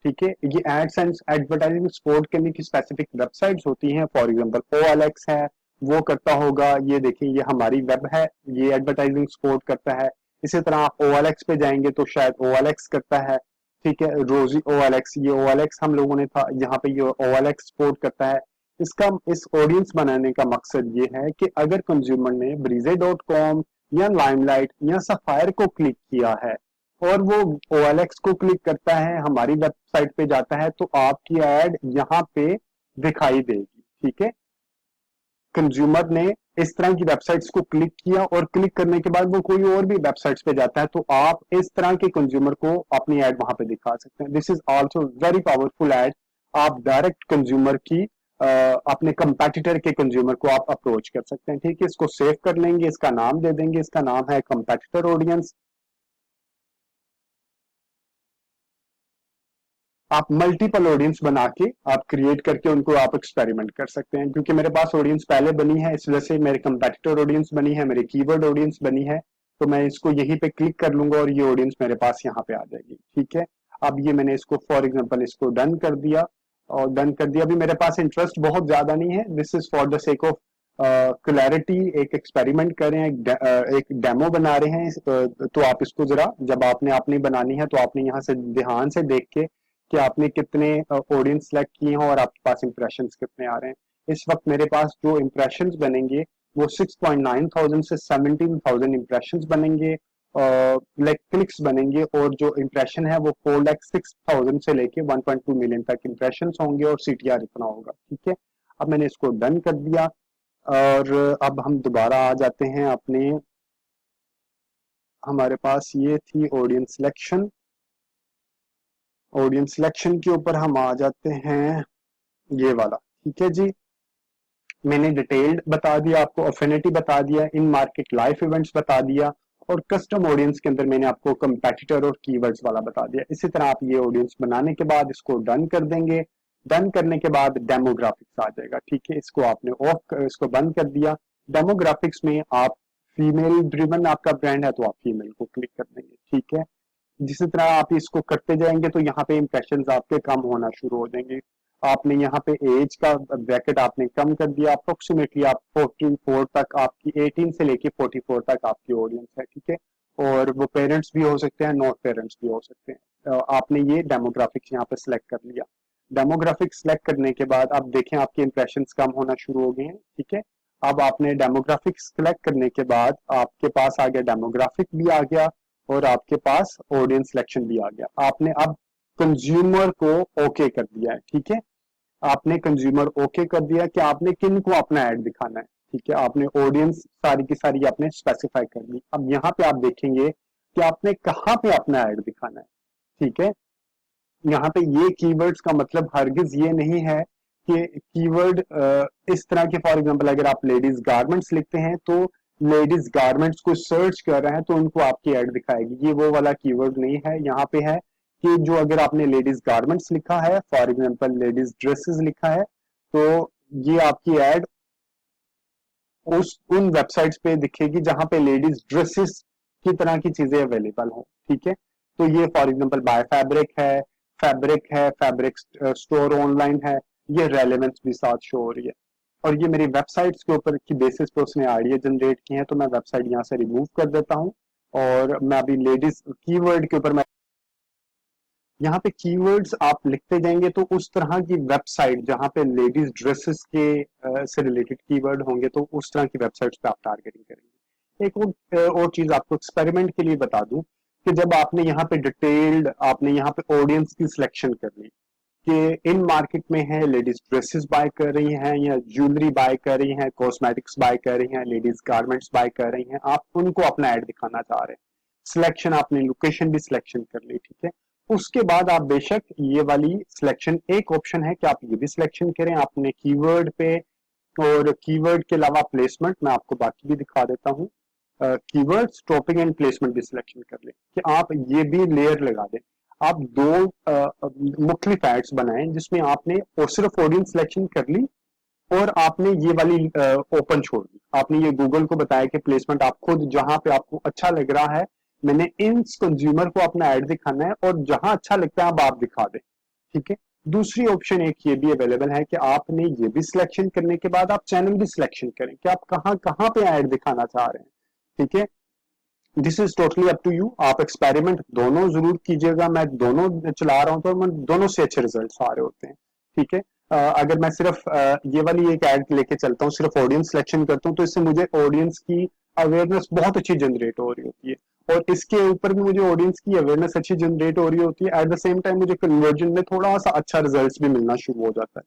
ठीक है। ये एडसेंस एडवर्टाइजिंग सपोर्ट करने की स्पेसिफिक वेबसाइट्स होती हैं। फॉर एग्जांपल OLX है, वो करता होगा। ये देखिए, ये हमारी वेब है, ये एडवर्टाइजिंग सपोर्ट करता है। इसी तरह आप OLX पे जाएंगे तो शायद OLX करता है, ठीक है, रोजी OLX, ये OLX हम लोगों ने था, यहाँ पे ये OLX सपोर्ट करता है। इसका इस ऑडियंस बनाने का मकसद ये है कि अगर कंज्यूमर ने breeze.com या लाइमलाइट या सफायर को क्लिक किया है और वो OLX को क्लिक करता है, हमारी वेबसाइट पे जाता है, तो आपकी एड यहाँ पे दिखाई देगी, ठीक है। कंज्यूमर ने इस तरह की वेबसाइट्स को क्लिक किया और क्लिक करने के बाद वो कोई और भी वेबसाइट्स पे जाता है, तो आप इस तरह के कंज्यूमर को अपनी एड वहां पे दिखा सकते हैं। This is also very powerful ad. आप डायरेक्ट कंज्यूमर की अपने कंपेटिटर के कंज्यूमर को आप अप्रोच कर सकते हैं, ठीक है। इसको सेव कर लेंगे, इसका नाम दे देंगे, इसका नाम है कंपेटिटर ऑडियंस। आप मल्टीपल ऑडियंस बना के आप क्रिएट करके उनको आप एक्सपेरिमेंट कर सकते हैं। क्योंकि मेरे पास ऑडियंस पहले बनी है, इस वजह से मेरे कंपेटिटर ऑडियंस बनी है, मेरे कीवर्ड ऑडियंस बनी है, तो मैं इसको यहीं पे क्लिक कर लूंगा और ये ऑडियंस मेरे पास यहाँ पे आ जाएगी, ठीक है। अब ये मैंने इसको फॉर एग्जाम्पल इसको डन कर दिया और डन कर दिया। अभी मेरे पास इंटरेस्ट बहुत ज्यादा नहीं है, this is for the sake of clarity, एक एक्सपेरिमेंट कर रहे हैं, एक डेमो बना रहे हैं। तो आप इसको जरा, जब आपने अपनी बनानी है तो आपने यहाँ से ध्यान से देख के कि आपने कितने ऑडियंस सेलेक्ट किए हैं और आपके पास इंप्रेशंस कितने आ रहे हैं। इस वक्त मेरे पास जो इंप्रेशंस बनेंगे वो 6.9 थाउजेंड से 17,000 इंप्रेशंस बनेंगे, लाइक क्लिक्स बनेंगे, और जो इंप्रेशन है वो 4,06,000 से लेके 1.2 मिलियन तक इंप्रेशन होंगे और CTR इतना होगा, ठीक है। अब मैंने इसको डन कर दिया और अब हम दोबारा आ जाते हैं अपने, हमारे पास ये थी ऑडियंस सिलेक्शन। ऑडियंस सिलेक्शन के ऊपर हम आ जाते हैं, ये वाला, ठीक है जी। मैंने डिटेल्ड बता दिया आपको, अफिनिटी बता दिया, इन मार्केट लाइफ इवेंट्स बता दिया, और कस्टम ऑडियंस के अंदर मैंने आपको कंपेटिटर और कीवर्ड्स वाला बता दिया। इसी तरह आप ये ऑडियंस बनाने के बाद इसको डन कर देंगे। डन करने के बाद डेमोग्राफिक्स आ जाएगा, ठीक है। इसको आपने इसको बंद कर दिया। डेमोग्राफिक्स में आप फीमेल ड्रिवन आपका ब्रांड है तो आप फीमेल को क्लिक कर देंगे, ठीक है। जिस तरह आप इसको करते जाएंगे तो यहाँ पे इंप्रेशन आपके कम होना शुरू हो जाएंगे। आपने यहाँ पे एज का ब्रैकेट आपने कम कर दिया, अप्रोक्सीमेटली आप 44 तक, आपकी 18 से लेके 44 तक आपकी ऑडियंस है, ठीक है। और वो पेरेंट्स भी हो सकते हैं, नॉट पेरेंट्स भी हो सकते हैं। आपने ये डेमोग्राफिक्स यहाँ पे सिलेक्ट कर लिया। डेमोग्राफिक्स सिलेक्ट करने के बाद अब देखें आपके इंप्रेशन कम होना शुरू हो गए हैं, ठीक है। अब आपने डेमोग्राफिक्स सिलेक्ट करने के बाद आपके पास आ गया, डेमोग्राफिक भी आ गया और आपके पास ऑडियंस सिलेक्शन भी आ गया। आपने अब कंज्यूमर को ओके कर दिया है, ठीक है। आपने कंज्यूमर ओके कर दिया कि आपने किन को अपना ऐड दिखाना है, ठीक है। आपने ऑडियंस सारी की सारी आपने स्पेसिफाई कर ली। अब यहाँ पे आप देखेंगे कि आपने कहाँ पे अपना ऐड दिखाना है, ठीक है। यहाँ पे ये कीवर्ड्स का मतलब हरगिज ये नहीं है कि कीवर्ड इस तरह के, फॉर एग्जांपल अगर आप लेडीज गारमेंट्स लिखते हैं तो लेडीज गारमेंट्स को सर्च कर रहे हैं तो उनको आपकी ऐड दिखाएगी, ये वो वाला कीवर्ड नहीं है। यहाँ पे है कि जो अगर आपने लेडीज गारमेंट्स लिखा है, फॉर एग्जांपल लेडीज ड्रेसेस लिखा है, तो ये आपकी ऐड उस उन वेबसाइट्स पे दिखेगी जहां पे लेडीज ड्रेसेस की तरह की चीजें अवेलेबल हो, ठीक है। तो ये for example buy fabric store online है, ये रेलेवेंस भी साथ शो हो रही है। और ये मेरी वेबसाइट्स के ऊपर की बेसिस पे उसने आईडिया जनरेट की है, तो मैं वेबसाइट यहाँ से रिमूव कर देता हूँ। और मैं अभी लेडीज कीवर्ड के ऊपर मैं यहाँ पे कीवर्ड्स आप लिखते जाएंगे तो उस तरह की वेबसाइट जहाँ पे लेडीज ड्रेसेस के से रिलेटेड कीवर्ड होंगे तो उस तरह की वेबसाइट्स पे आप टारगेटिंग करेंगे। एक और चीज आपको एक्सपेरिमेंट के लिए बता दूं कि जब आपने यहाँ पे डिटेल्ड आपने यहाँ पे ऑडियंस की सिलेक्शन कर ली कि इन मार्केट में है लेडीज ड्रेसेस बाय कर रही हैं या ज्वेलरी बाय कर रही हैं, कॉस्मेटिक्स बाय कर रही हैं, लेडीज गारमेंट्स बाय कर रही हैं, आप उनको अपना ऐड दिखाना चाह रहे हैं। सिलेक्शन आपने लोकेशन भी सिलेक्शन कर ली, ठीक है। उसके बाद आप बेशक ये वाली सिलेक्शन एक ऑप्शन है कि आप ये भी सिलेक्शन करें आपने कीवर्ड पे, और कीवर्ड के अलावा प्लेसमेंट मैं आपको बाकी भी दिखा देता हूँ। कीवर्ड्स टॉपिक एंड प्लेसमेंट भी सिलेक्शन कर लें कि आप ये भी लेयर लगा दें। आप दो मुख्तलिफ एड्स बनाएं जिसमें आपने और सिर्फ ऑडियंस सिलेक्शन कर ली और आपने ये वाली ओपन छोड़ दी। आपने ये गूगल को बताया कि प्लेसमेंट आप खुद जहां पे आपको अच्छा लग रहा है, मैंने इन कंज्यूमर को अपना ऐड दिखाना है और जहां अच्छा लगता है अब आप दिखा दें, ठीक है। दूसरी ऑप्शन एक ये भी अवेलेबल है कि आपने ये भी सिलेक्शन करने के बाद आप चैनल भी सिलेक्शन करें कि आप कहां कहां पे ऐड दिखाना चाह रहे हैं, ठीक है। This is totally up to you, आप एक्सपेरिमेंट दोनों जरूर कीजिएगा। मैं दोनों चला रहा हूं तो मैं दोनों से अच्छे रिजल्ट आ रहे होते हैं, ठीक है। अगर मैं सिर्फ ये वाली एक ऐड लेके चलता हूँ, सिर्फ ऑडियंस सिलेक्शन करता हूँ, तो इससे मुझे ऑडियंस की अवेयरनेस बहुत अच्छी जनरेट हो रही होती है और इसके ऊपर भी मुझे ऑडियंस की अवेयरनेस अच्छी जनरेट हो रही होती है। एट द सेम टाइम मुझे कन्वर्जन में थोड़ा सा अच्छा रिजल्ट भी मिलना शुरू हो जाता है,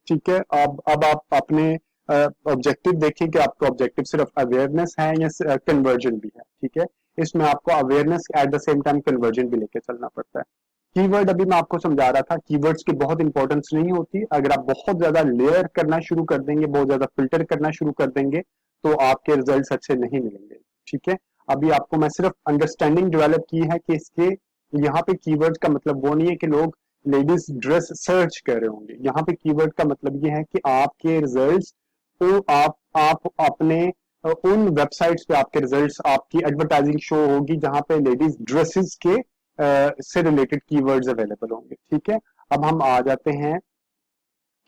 ठीक है। अब आप अपने ऑब्जेक्टिव देखें कि आपका ऑब्जेक्टिव सिर्फ अवेयरनेस है या कन्वर्जन भी है, ठीक है। इसमें आपको awareness at the same time conversion भी लेके चलना पड़ता है। कीवर्ड अभी मैं आपको समझा रहा था, कीवर्ड्स की बहुत इंपॉर्टेंस नहीं होती। अगर आप बहुत ज्यादा लेयर करना शुरू कर देंगे, बहुत ज्यादा फिल्टर करना शुरू कर देंगे तो आपके रिजल्ट्स अच्छे नहीं मिलेंगे, ठीक है। अभी आपको मैं सिर्फ अंडरस्टैंडिंग डेवलप की है कि इसके यहाँ पे कीवर्ड का मतलब वो नहीं है कि लोग लेडीज ड्रेस सर्च कर रहे होंगे। यहाँ पे कीवर्ड का मतलब ये है कि आपके रिजल्ट्स तो आप अपने उन वेबसाइट्स पे आपके रिजल्ट्स आपकी एडवर्टाइजिंग शो होगी जहां पे लेडीज ड्रेसेस के से रिलेटेड कीवर्ड्स अवेलेबल होंगे, ठीक है। अब हम आ जाते हैं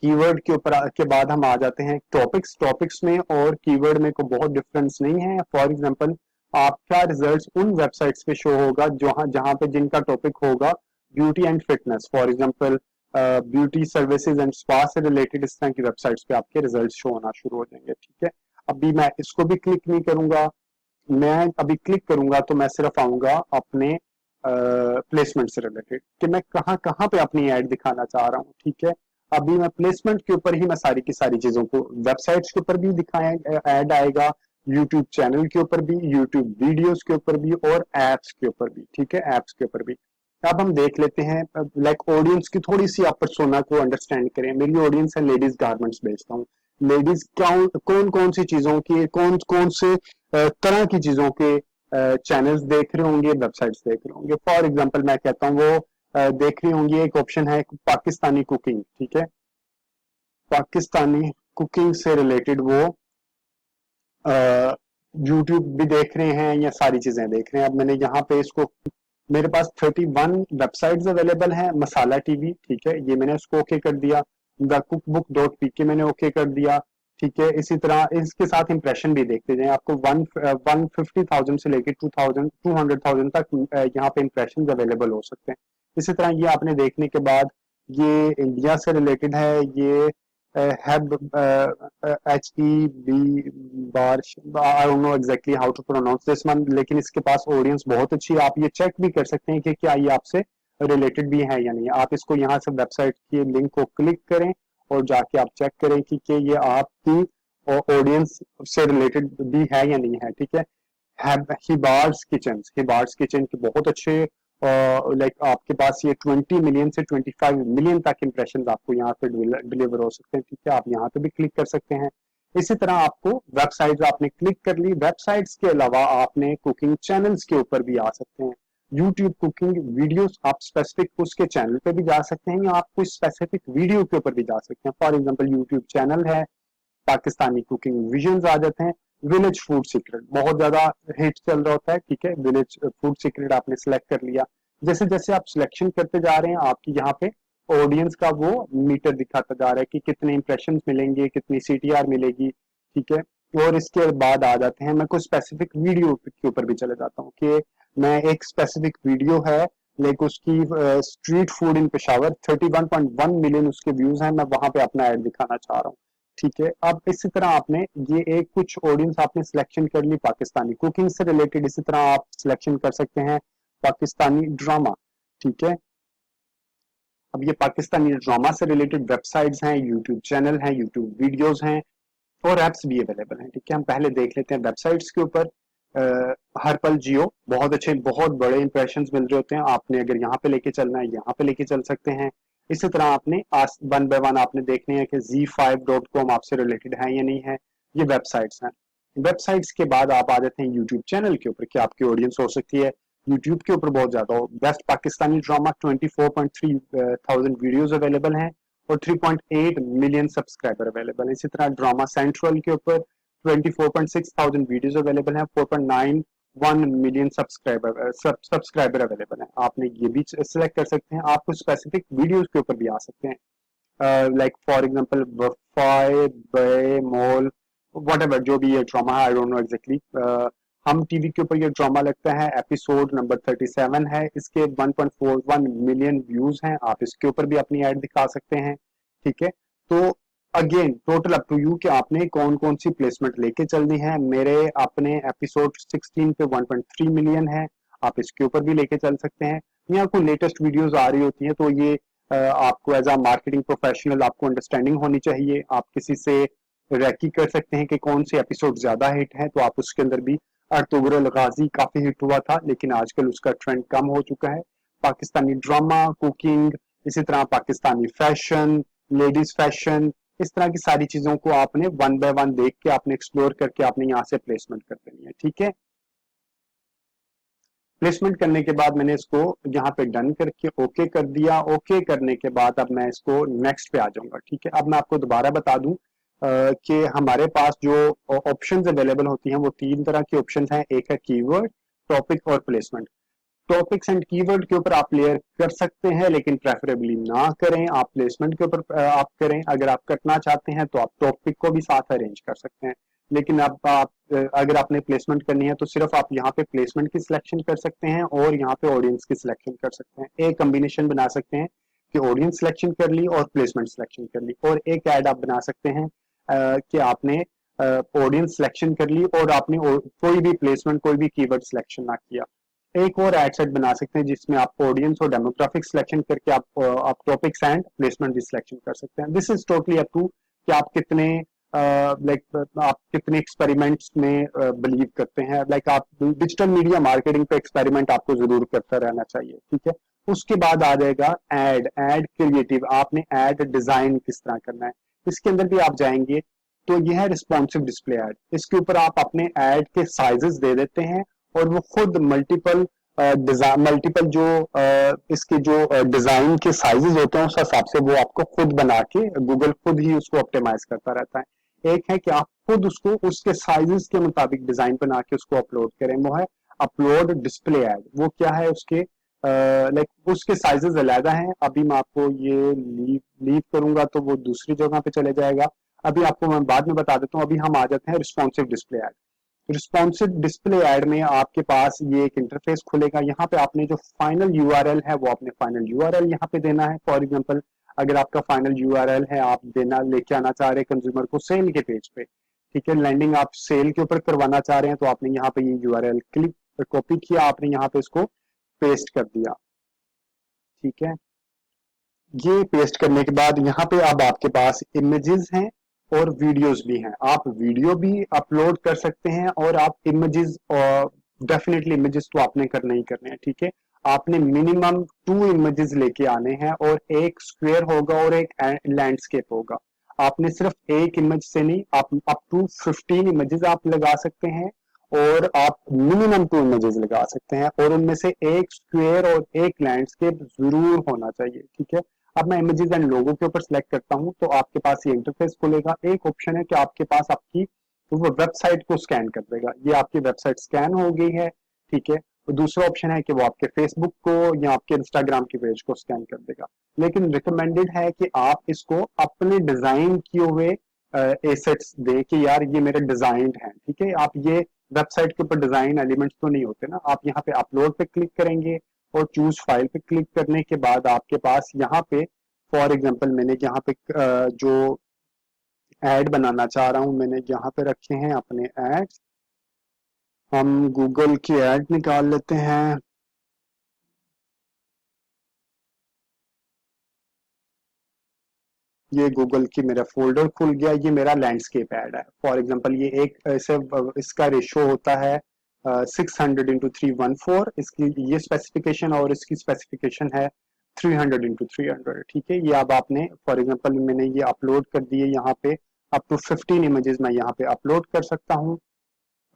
कीवर्ड के ऊपर के बाद हम आ जाते हैं टॉपिक्स में और कीवर्ड में को बहुत डिफरेंस नहीं है। फॉर एग्जांपल आपका रिजल्ट्स उन वेबसाइट्स पे शो होगा जहां जहां पे जिनका टॉपिक होगा beauty and fitness, for example beauty services and spa से रिलेटेड इस तरह की वेबसाइट्स पे आपके रिजल्ट शो होना शुरू हो जाएंगे, ठीक है। अभी मैं इसको भी क्लिक नहीं करूंगा, मैं अभी क्लिक करूंगा तो मैं सिर्फ आऊंगा अपने प्लेसमेंट से रिलेटेड कि मैं कहाँ कहाँ पे अपनी ऐड दिखाना चाह रहा हूँ, ठीक है। अभी मैं प्लेसमेंट के ऊपर ही मैं सारी की सारी चीजों को वेबसाइट्स के ऊपर भी दिखाया ऐड आएगा, यूट्यूब चैनल के ऊपर भी, यूट्यूब वीडियोस के ऊपर भी और एप्स के ऊपर भी, ठीक है, एप्स के ऊपर भी। अब हम देख लेते हैं लाइक ऑडियंस की थोड़ी सी आप पर्सोना को अंडरस्टैंड करें। मेरी ऑडियंस है लेडीज गारमेंट्स बेचता हूँ, लेडीज कौन कौन सी चीजों की कौन कौन से तरह की चीजों के चैनल्स देख रहे होंगे, वेबसाइट्स देख रहे होंगे। फॉर एग्जांपल मैं कहता हूँ वो देख रही होंगी, एक ऑप्शन है पाकिस्तानी कुकिंग, ठीक है। पाकिस्तानी कुकिंग से रिलेटेड वो यूट्यूब भी देख रहे हैं या सारी चीजें देख रहे हैं। अब मैंने यहाँ पे इसको, मेरे पास 31 वेबसाइट्स अवेलेबल हैं। मसाला टीवी, ठीक है, ये मैंने इसको ओके कर दिया। The cook book dot P के मैंने ओके कर दिया, ठीक है। इसी तरह इसके साथ इंप्रेशन भी देखते जाएं, आपको 150,000 से लेकर 200,000 तक यहाँ पे इंप्रेशन अवेलेबल हो सकते हैं। इसी तरह ये आपने देखने के बाद ये इंडिया से रिलेटेड है, ये हैब H E B bar, I don't know exactly how to pronounce this one, लेकिन इसके पास ऑडियंस बहुत अच्छी है। आप ये चेक भी कर सकते हैं कि क्या ये आपसे रिलेटेड भी है या नहीं। आप इसको यहाँ से वेबसाइट की लिंक को क्लिक करें और जाके आप चेक करें कि ये आपकी ऑडियंस से रिलेटेड भी है या नहीं है, ठीक है। हिबार्स किचन के बहुत अच्छे लाइक आपके पास ये 20 मिलियन से 25 मिलियन तक इंप्रेशन आपको यहाँ पे डिलीवर हो सकते हैं, ठीक है। आप यहाँ पे भी क्लिक कर सकते हैं। इसी तरह आपको वेबसाइट आपने क्लिक कर ली, वेबसाइट्स के अलावा आपने कुकिंग चैनल्स के ऊपर भी आ सकते हैं। यूट्यूब कुकिंग वीडियोस आप स्पेसिफिक उसके चैनल पे भी जा सकते हैं या आप कोई स्पेसिफिक वीडियो के ऊपर भी जा सकते हैं। फॉर एग्जांपल यूट्यूब चैनल है, पाकिस्तानी कुकिंग विजन्स आ जाते हैं। विलेज फूड सीक्रेट बहुत ज्यादा हिट चल रहा होता है, ठीक है। विलेज फूड सीक्रेट आपने सिलेक्ट कर लिया। जैसे जैसे आप सिलेक्शन करते जा रहे हैं आपकी यहाँ पे ऑडियंस का वो मीटर दिखाता जा रहा है कि कितने इंप्रेशंस मिलेंगे, कितनी सीटीआर मिलेगी, ठीक है। और इसके बाद आ जाते हैं, मैं कुछ स्पेसिफिक वीडियो के ऊपर भी चले जाता हूँ कि मैं एक स्पेसिफिक वीडियो है लाइक उसकी street food in Peshawar 31.1 million उसके व्यूज हैं, मैं वहां पे अपना एड दिखाना चाह रहा हूँ, ठीक है। अब इसी तरह आपने ये एक कुछ ऑडियंस आपने सिलेक्शन कर ली पाकिस्तानी कुकिंग से रिलेटेड, इसी तरह आप सिलेक्शन कर सकते हैं पाकिस्तानी ड्रामा, ठीक है। अब ये पाकिस्तानी ड्रामा से रिलेटेड वेबसाइट्स हैं, यूट्यूब चैनल हैं, यूट्यूब वीडियोस हैं और एप्स भी अवेलेबल हैं, ठीक है। हम पहले देख लेते हैं वेबसाइट्स के ऊपर। हर पल जियो, बहुत अच्छे बहुत बड़े इंप्रेशंस मिल रहे होते हैं, आपने अगर यहाँ पे लेके चलना है यहाँ पे लेके चल सकते हैं। इसी तरह आपने वन बाय वन आपने देखने हैं कि Z5.com आपसे रिलेटेड है या नहीं है, ये वेबसाइट्स हैं। वेबसाइट्स के बाद आप आ जाते हैं यूट्यूब चैनल के ऊपर कि आपकी ऑडियंस हो सकती है यूट्यूब के ऊपर बहुत ज्यादा हो। Best Pakistani drama 24.3 thousand videos available हैं और 3.8 मिलियन सब्सक्राइबर अवेलेबल है। इसी तरह ड्रामा सेंट्रल के ऊपर 24.6 थाउजेंड वीडियोज अवेलेबल हैं, 4.91 मिलियन सब्सक्राइबर अवेलेबल है। आपने ये भी सिलेक्ट कर सकते हैं, आप कुछ स्पेसिफिक वीडियोज के ऊपर भी आ सकते हैं, लाइक फॉर एग्जांपल वफाए बे मोल वट एवर जो भी ये ड्रामा है, आई डोंट नो एग्जैक्टली। हम टीवी के ऊपर ये ड्रामा लगता है, एपिसोड नंबर 37 है, इसके 1.41 मिलियन व्यूज हैं, आप इसके ऊपर भी अपनी एड दिखा सकते हैं, ठीक है। तो again total up to you कि आपने कौन कौन सी प्लेसमेंट लेके चलनी है। मेरे अपने एपिसोड 16 पे 1.3 मिलियन है, आप इसके ऊपर भी लेके चल सकते हैं। यहाँ कोई लेटेस्ट वीडियोस आ रही होती हैं तो ये आपको एज अ मार्केटिंग प्रोफेशनल आपको अंडरस्टैंडिंग होनी चाहिए। आप किसी से रैकी कर सकते हैं कि कौन सी एपिसोड ज्यादा हिट है, तो आप उसके अंदर भी अर्तुगरुल गाजी काफी हिट हुआ था लेकिन आजकल उसका ट्रेंड कम हो चुका है। पाकिस्तानी ड्रामा, कुकिंग, इसी तरह पाकिस्तानी फैशन, लेडीज फैशन, इस तरह की सारी चीजों को आपने वन बाय वन देख के आपने एक्सप्लोर करके आपने यहाँ से प्लेसमेंट कर देनी है, ठीक है। प्लेसमेंट करने के बाद मैंने इसको यहाँ पे डन करके ओके कर दिया। ओके करने के बाद अब मैं इसको नेक्स्ट पे आ जाऊंगा, ठीक है। अब मैं आपको दोबारा बता दूं कि हमारे पास जो ऑप्शंस अवेलेबल होती हैं वो तीन तरह की ऑप्शंस हैं, एक है कीवर्ड, टॉपिक और प्लेसमेंट। टॉपिक्स एंड कीवर्ड के ऊपर आप लेयर कर सकते हैं लेकिन प्रेफरेबली ना करें, आप प्लेसमेंट के ऊपर आप करें। अगर आप करना चाहते हैं तो आप टॉपिक को भी साथ अरेंज कर सकते हैं, लेकिन अब आप अगर आपने प्लेसमेंट करनी है तो सिर्फ आप यहाँ पे प्लेसमेंट की सिलेक्शन कर सकते हैं और यहाँ पे ऑडियंस की सिलेक्शन कर सकते हैं। एक कॉम्बिनेशन बना सकते हैं कि ऑडियंस सिलेक्शन कर ली और प्लेसमेंट सिलेक्शन कर ली, और एक ऐड आप बना सकते हैं कि आपने ऑडियंस सिलेक्शन कर ली और आपने कोई भी प्लेसमेंट कोई भी कीवर्ड सिलेक्शन ना किया। एक और एड सेट बना सकते हैं जिसमें आप ऑडियंस और डेमोग्राफिक सिलेक्शन करके आप टॉपिक्स एंड प्लेसमेंट भी सिलेक्शन कर सकते हैं। This is totally up to कि आप कितने आप कितने एक्सपेरिमेंट्स में बिलीव करते हैं। लाइक आप डिजिटल मीडिया मार्केटिंग पे एक्सपेरिमेंट आपको जरूर करता रहना चाहिए, ठीक है। उसके बाद आ जाएगा एड क्रिएटिव, आपने एड डिजाइन किस तरह करना है। इसके अंदर भी आप जाएंगे तो यह है रिस्पॉन्सिव डिस्प्ले एड। इसके ऊपर आप अपने एड के साइजेस दे देते हैं और वो खुद मल्टीपल मल्टीपल जो इसके जो डिजाइन के साइजेस होते हैं उस हिसाब से वो आपको खुद बना के गूगल खुद ही उसको ऑप्टिमाइज करता रहता है। एक है कि आप खुद उसको उसके साइजेस के मुताबिक डिजाइन बना के उसको अपलोड करें, वो है अपलोड डिस्प्ले एड। वो क्या है, उसके लाइक उसके साइजेस अलग हैं। अभी मैं आपको ये लीव करूंगा तो वो दूसरी जगह पे चले जाएगा, अभी आपको मैं बाद में बता देता हूँ। अभी हम आ जाते हैं responsive display ad. Responsive display ad में आपके पास ये एक इंटरफेस खुलेगा, यहाँ पे आपने जो फाइनल यूआरएल है वो आपने फाइनल यूआरएल यहाँ पे देना है। फॉर एग्जांपल अगर आपका फाइनल यूआरएल है, आप देना लेके आना चाह रहे हैं कंज्यूमर को सेल के पेज पे, ठीक है, लैंडिंग आप सेल के ऊपर करवाना चाह रहे हैं, तो आपने यहाँ पे ये यूआरएल क्लिक कॉपी किया, आपने यहाँ पे इसको पेस्ट कर दिया, ठीक है। ये पेस्ट करने के बाद यहाँ पे अब आपके पास इमेजेस हैं और वीडियोस भी हैं। आप वीडियो भी अपलोड कर सकते हैं और आप इमेजेस, और डेफिनेटली इमेजेस तो आपने करने ही करने हैं, ठीक है। आपने मिनिमम 2 इमेजेस लेके आने हैं और एक स्क्वायर होगा और एक लैंडस्केप होगा। आपने सिर्फ एक इमेज से नहीं, आप अप टू 15 इमेजेस आप लगा सकते हैं और आप मिनिमम 2 इमेजेस लगा सकते हैं और उनमें से एक स्क्वायर और एक लैंडस्केप जरूर होना चाहिए, ठीक है। अब मैं इमेजेस एंड लोगो के ऊपर सिलेक्ट करता हूं तो आपके पास ये इंटरफेस खुलेगा। एक ऑप्शन है कि आपके पास आपकी तो वो वेबसाइट को स्कैन कर देगा, ये आपकी वेबसाइट स्कैन हो गई है, ठीक है। तो दूसरा ऑप्शन है कि वो आपके फेसबुक को या आपके इंस्टाग्राम की पेज को स्कैन कर देगा। लेकिन रिकमेंडेड है कि आप इसको अपने डिजाइन किए हुए एसेट्स दे कि यार ये मेरे डिजाइन हैं, ठीक है। आप ये वेबसाइट के ऊपर डिजाइन एलिमेंट्स तो नहीं होते ना। आप यहाँ पे अपलोड पे क्लिक करेंगे और चूज फाइल पे क्लिक करने के बाद आपके पास यहाँ पे फॉर एग्जांपल मैंने यहाँ पे जो एड बनाना चाह रहा हूं, मैंने यहाँ पे रखे हैं अपने एड्स। हम गूगल की एड निकाल लेते हैं। ये गूगल की मेरा फोल्डर खुल गया, ये मेरा लैंडस्केप ऐड है। फॉर एग्जांपल ये एक ऐसे इसका रेशो होता है 600:314, इसकी ये स्पेसिफिकेशन और इसकी स्पेसिफिकेशन है 300:300, ठीक है। ये अब आपने फॉर एग्जांपल मैंने ये अपलोड कर दिए यहाँ पे, अप टू 15 इमेजेस मैं यहाँ पे अपलोड कर सकता हूँ।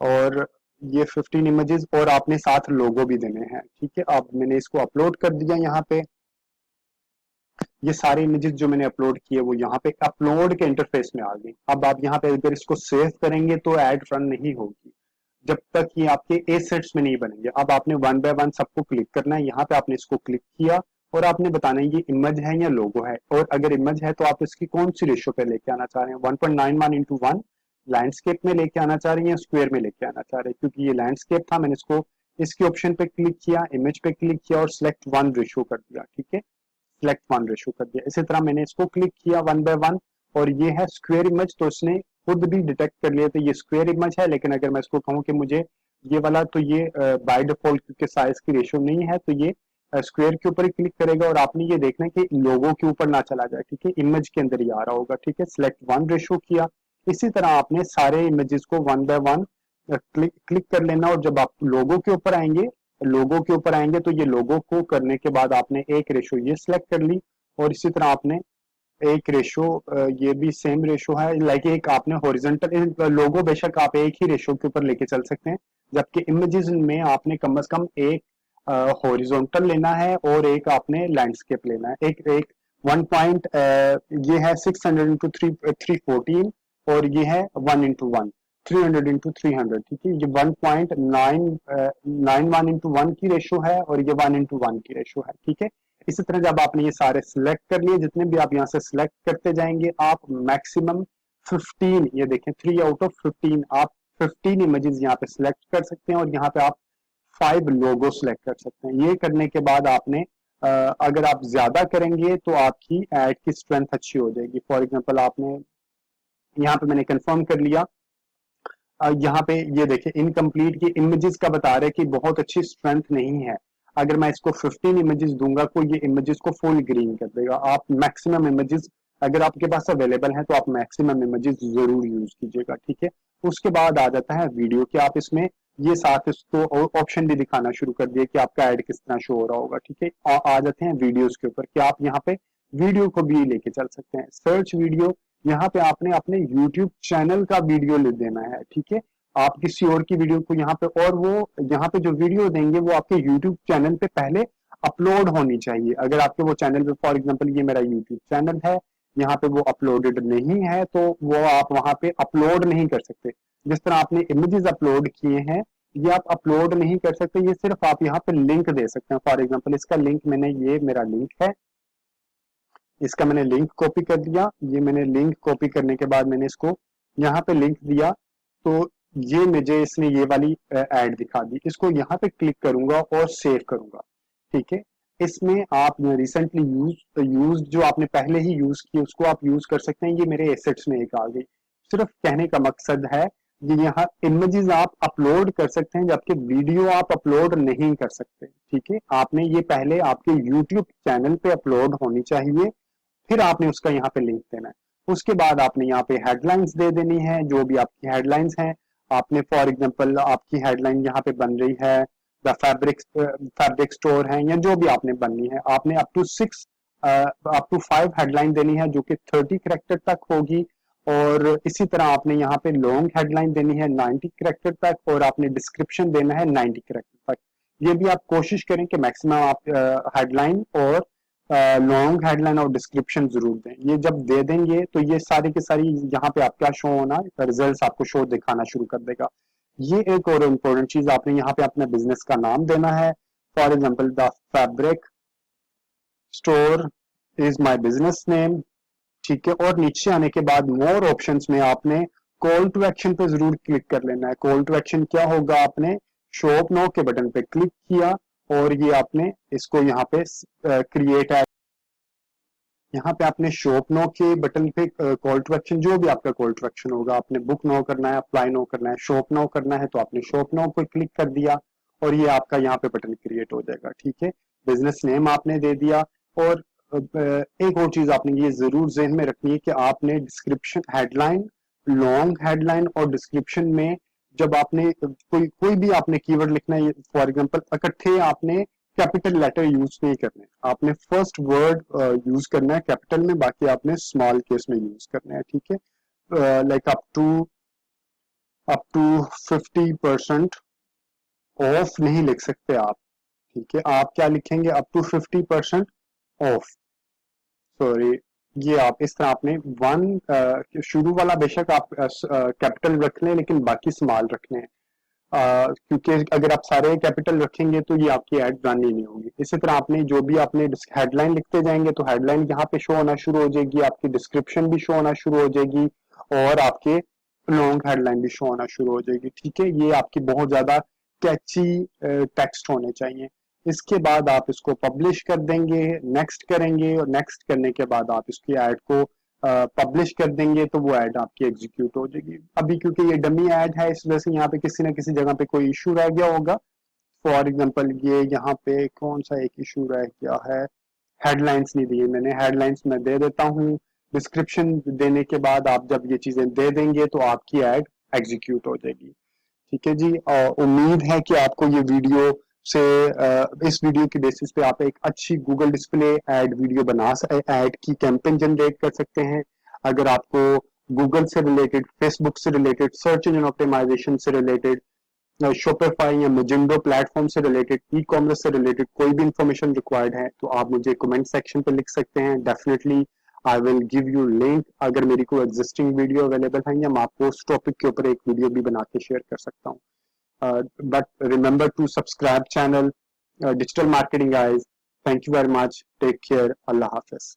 और ये 15 इमेजेस और आपने साथ लोगो भी देने हैं, ठीक है। अब मैंने इसको अपलोड कर दिया यहाँ पे। ये सारे इमेजेस जो मैंने अपलोड किए वो यहाँ पे अपलोड के इंटरफेस में आ गई। अब आप यहाँ पे अगर इसको सेव करेंगे तो ऐड रन नहीं होगी जब तक ये आपके ए सेट्स में नहीं बनेंगे। अब आपने वन बाय वन सबको क्लिक करना है। यहाँ पे आपने इसको क्लिक किया और आपने बताना है ये इमेज है या लोगो है, और अगर इमेज है तो आप इसकी कौन सी रेशियो पे लेके आना चाह रहे हैं, 1.91:1 लैंडस्केप में लेके आना चाह रही है, स्क्वायर में लेके आना चाह रहे हैं। क्योंकि ये लैंडस्केप था, मैंने इसको इसके ऑप्शन पे क्लिक किया, इमेज पे क्लिक किया और सिलेक्ट वन रेशियो कर दिया, ठीक है। सिलेक्ट वन रेशो कर दिया। इसी तरह मैंने इसको क्लिक किया वन बाय वन और ये है स्क्वायर इमेज, तो इसने खुद भी डिटेक्ट कर लिया तो ये स्क्वायर इमेज है। लेकिन अगर मैं इसको कहूँ कि मुझे ये वाला, तो ये बाय डिफॉल्ट क्योंकि साइज की रेशियो नहीं है तो ये स्क्वायर के ऊपर ही क्लिक करेगा और आपने ये देखना है कि लोगो के ऊपर ना चला जाए, ठीक है। इमेज के अंदर ही आ रहा होगा, ठीक है। सिलेक्ट वन रेशो किया। इसी तरह आपने सारे इमेजेस को वन बाय वन क्लिक कर लेना और जब आप लोगो के ऊपर आएंगे तो ये लोगो को करने के बाद आपने एक रेशो ये सिलेक्ट कर ली और इसी तरह आपने एक रेशो ये भी सेम रेशो है, लाइक एक आपने हॉरिजॉन्टल लोगो बेशक आप एक ही रेशो के ऊपर लेके चल सकते हैं, जबकि इमेजेस में आपने कम से कम एक हॉरिजॉन्टल लेना है और एक आपने लैंडस्केप लेना है। एक एक वन पॉइंट ये है 600:314 और ये है 1:1 300:300, ठीक है। ये 1.91:1 की रेशो है और ये 1:1 की रेशो है, ठीक है। इसी तरह जब आपने ये सारे सिलेक्ट कर लिए, जितने भी आप यहाँ से सिलेक्ट करते जाएंगे आप मैक्सिमम 15, ये देखें 3/15 आप 15 इमेजेस यहाँ पे सिलेक्ट कर सकते हैं और यहाँ पे आप 5 लोगो सिलेक्ट कर सकते हैं। ये करने के बाद आपने अगर आप ज्यादा करेंगे तो आपकी एड की स्ट्रेंथ अच्छी हो जाएगी। फॉर एग्जाम्पल आपने यहाँ पे मैंने कंफर्म कर लिया, यहाँ पे ये देखिए इनकम्प्लीट की इमेजेस का बता रहे कि बहुत अच्छी स्ट्रेंथ नहीं है। अगर मैं इसको 15 इमेजेस दूंगा तो ये इमेजेस को फुल ग्रीन कर देगा। आप मैक्सिमम इमेजेस अगर आपके पास अवेलेबल है तो आप मैक्सिमम इमेजेस जरूर यूज कीजिएगा, ठीक है। उसके बाद आ जाता है वीडियो कि आप इसमें ये साथ इसको ऑप्शन भी दिखाना शुरू कर दिए कि आपका एड किस तरह शो हो रहा होगा, ठीक है। आ जाते हैं वीडियोस के ऊपर कि आप यहाँ पे वीडियो को भी लेके चल सकते हैं। सर्च वीडियो, यहाँ पे आपने अपने YouTube चैनल का वीडियो ले देना है, ठीक है। आप किसी और की वीडियो को यहाँ पे, और वो यहाँ पे जो वीडियो देंगे वो आपके YouTube चैनल पे पहले अपलोड होनी चाहिए। अगर आपके वो चैनल पे फॉर एग्जांपल ये मेरा YouTube चैनल है, यहाँ पे वो अपलोडेड नहीं है तो वो आप वहां पे अपलोड नहीं कर सकते। जिस तरह आपने इमेजेस अपलोड किए हैं ये आप अपलोड नहीं कर सकते, ये सिर्फ आप यहाँ पे लिंक दे सकते हैं। फॉर एग्जाम्पल इसका लिंक मैंने, ये मेरा लिंक है, इसका मैंने लिंक कॉपी कर दिया। ये मैंने लिंक कॉपी करने के बाद मैंने इसको यहाँ पे लिंक दिया तो ये मुझे इसने ये वाली एड दिखा दी। इसको यहाँ पे क्लिक करूंगा और सेव करूंगा, ठीक है। इसमें आप रिसेंटली यूज जो आपने पहले ही यूज की उसको आप यूज कर सकते हैं। ये मेरे एसेट्स में एक आ गई। सिर्फ कहने का मकसद है कि यहाँ इमेजेस आप अपलोड कर सकते हैं जबकि वीडियो आप अपलोड नहीं कर सकते, ठीक है। आपने ये पहले आपके यूट्यूब चैनल पे अपलोड होनी चाहिए, फिर आपने उसका यहाँ पे लिंक देना है। उसके बाद आपने यहाँ पे हेडलाइंस दे देनी है, जो भी आपकी हेडलाइंस हैं। आपने फॉर एग्जांपल आपकी हेडलाइन यहाँ पे बन रही है द फैब्रिक स्टोर है या जो भी आपने बननी है, आपने अप टू 5 हेडलाइन देनी है जो कि 30 कैरेक्टर तक होगी। और इसी तरह आपने यहाँ पे लॉन्ग हेडलाइन देनी है 90 कैरेक्टर तक और आपने डिस्क्रिप्शन देना है 90 कैरेक्टर तक। ये भी आप कोशिश करें कि मैक्सिमम आप हेडलाइन और लॉन्ग हेडलाइन और डिस्क्रिप्शन जरूर दें। ये जब दे देंगे तो ये सारी की सारी यहाँ पे आप क्या शो होना, रिजल्ट्स आपको शो दिखाना शुरू कर देगा। ये एक और इम्पोर्टेंट चीज, आपने यहाँ पे अपने बिजनेस का नाम देना है। For example the fabric store is my business name, ठीक है। और नीचे आने के बाद मोर ऑप्शंस में आपने कॉल टू एक्शन पे जरूर क्लिक कर लेना है। कॉल टू एक्शन क्या होगा, आपने शॉप नाउ के बटन पे क्लिक किया और ये आपने इसको यहाँ पे क्रिएट है, यहाँ पे आपने शॉप नो के बटन पे कॉल टू एक्शन, जो भी आपका कॉल टू एक्शन होगा, आपने बुक नो करना है, अप्लाई नो करना है, शॉप नो करना है, तो आपने शॉप नो पे क्लिक कर दिया और ये आपका यहाँ पे बटन क्रिएट हो जाएगा, ठीक है। बिजनेस नेम आपने दे दिया। और एक और चीज आपने ये जरूर जहन में रखनी है कि आपने डिस्क्रिप्शन, हेडलाइन, लॉन्ग हेडलाइन और डिस्क्रिप्शन में जब आपने कोई कोई भी आपने कीवर्ड लिखना है, फॉर एग्जांपल इकट्ठे आपने कैपिटल लेटर यूज नहीं करने, आपने फर्स्ट वर्ड यूज करना है कैपिटल में, बाकी आपने स्मॉल केस में यूज करना है, ठीक है। लाइक अप टू 50% ऑफ नहीं लिख सकते आप, ठीक है। आप क्या लिखेंगे, अप टू 50% ऑफ, सॉरी, ये आप इस तरह आपने शुरू वाला बेशक आप कैपिटल रख लें लेकिन बाकी स्मॉल रखने हैं। क्योंकि अगर आप सारे कैपिटल रखेंगे तो ये आपकी एड रन ही नहीं होगी। इसी तरह आपने जो भी आपने हेडलाइन लिखते जाएंगे तो हेडलाइन यहाँ पे शो होना शुरू हो जाएगी, आपकी डिस्क्रिप्शन भी शो होना शुरू हो जाएगी और आपके लॉन्ग हेडलाइन भी शो होना शुरू हो जाएगी, ठीक है। ये आपकी बहुत ज्यादा कैची टेक्स्ट होने चाहिए। इसके बाद आप इसको पब्लिश कर देंगे, नेक्स्ट करेंगे और नेक्स्ट करने के बाद आप इसकी एड को पब्लिश कर देंगे तो वो ऐड आपकी एग्जीक्यूट हो जाएगी। अभी क्योंकि ये डमी ऐड है इस वजह से यहाँ पे किसी ना किसी जगह पे कोई इशू रह गया होगा। फॉर एग्जांपल ये यहाँ पे कौन सा एक इशू रह गया है, हेडलाइंस नहीं दिए मैंने, हेडलाइंस मैं दे देता हूँ। डिस्क्रिप्शन देने के बाद आप जब ये चीजें दे देंगे तो आपकी एड एग्जीक्यूट हो जाएगी, ठीक है जी। उम्मीद है कि आपको ये वीडियो से इस वीडियो की बेसिस पे आप एक अच्छी Google display ad video add की कैंपेन जनरेट कर सकते हैं। अगर आपको गूगल से रिलेटेड, फेसबुक से रिलेटेड, सर्च इंजन ऑप्टिमाइजेशन से रिलेटेड, शॉपिफाई या मोजेंडो प्लेटफॉर्म से रिलेटेड, ई कॉमर्स से रिलेटेड कोई भी इंफॉर्मेशन रिक्वायर्ड है तो आप मुझे कमेंट सेक्शन पे लिख सकते हैं। Definitely I will give you link. अगर मेरी कोई एग्जिस्टिंग वीडियो अवेलेबल है या मैं आपको उस टॉपिक के ऊपर एक वीडियो भी बना के शेयर कर सकता हूँ। But remember to subscribe channel Digital Marketing Guys. Thank you very much. Take care. Allah Hafiz.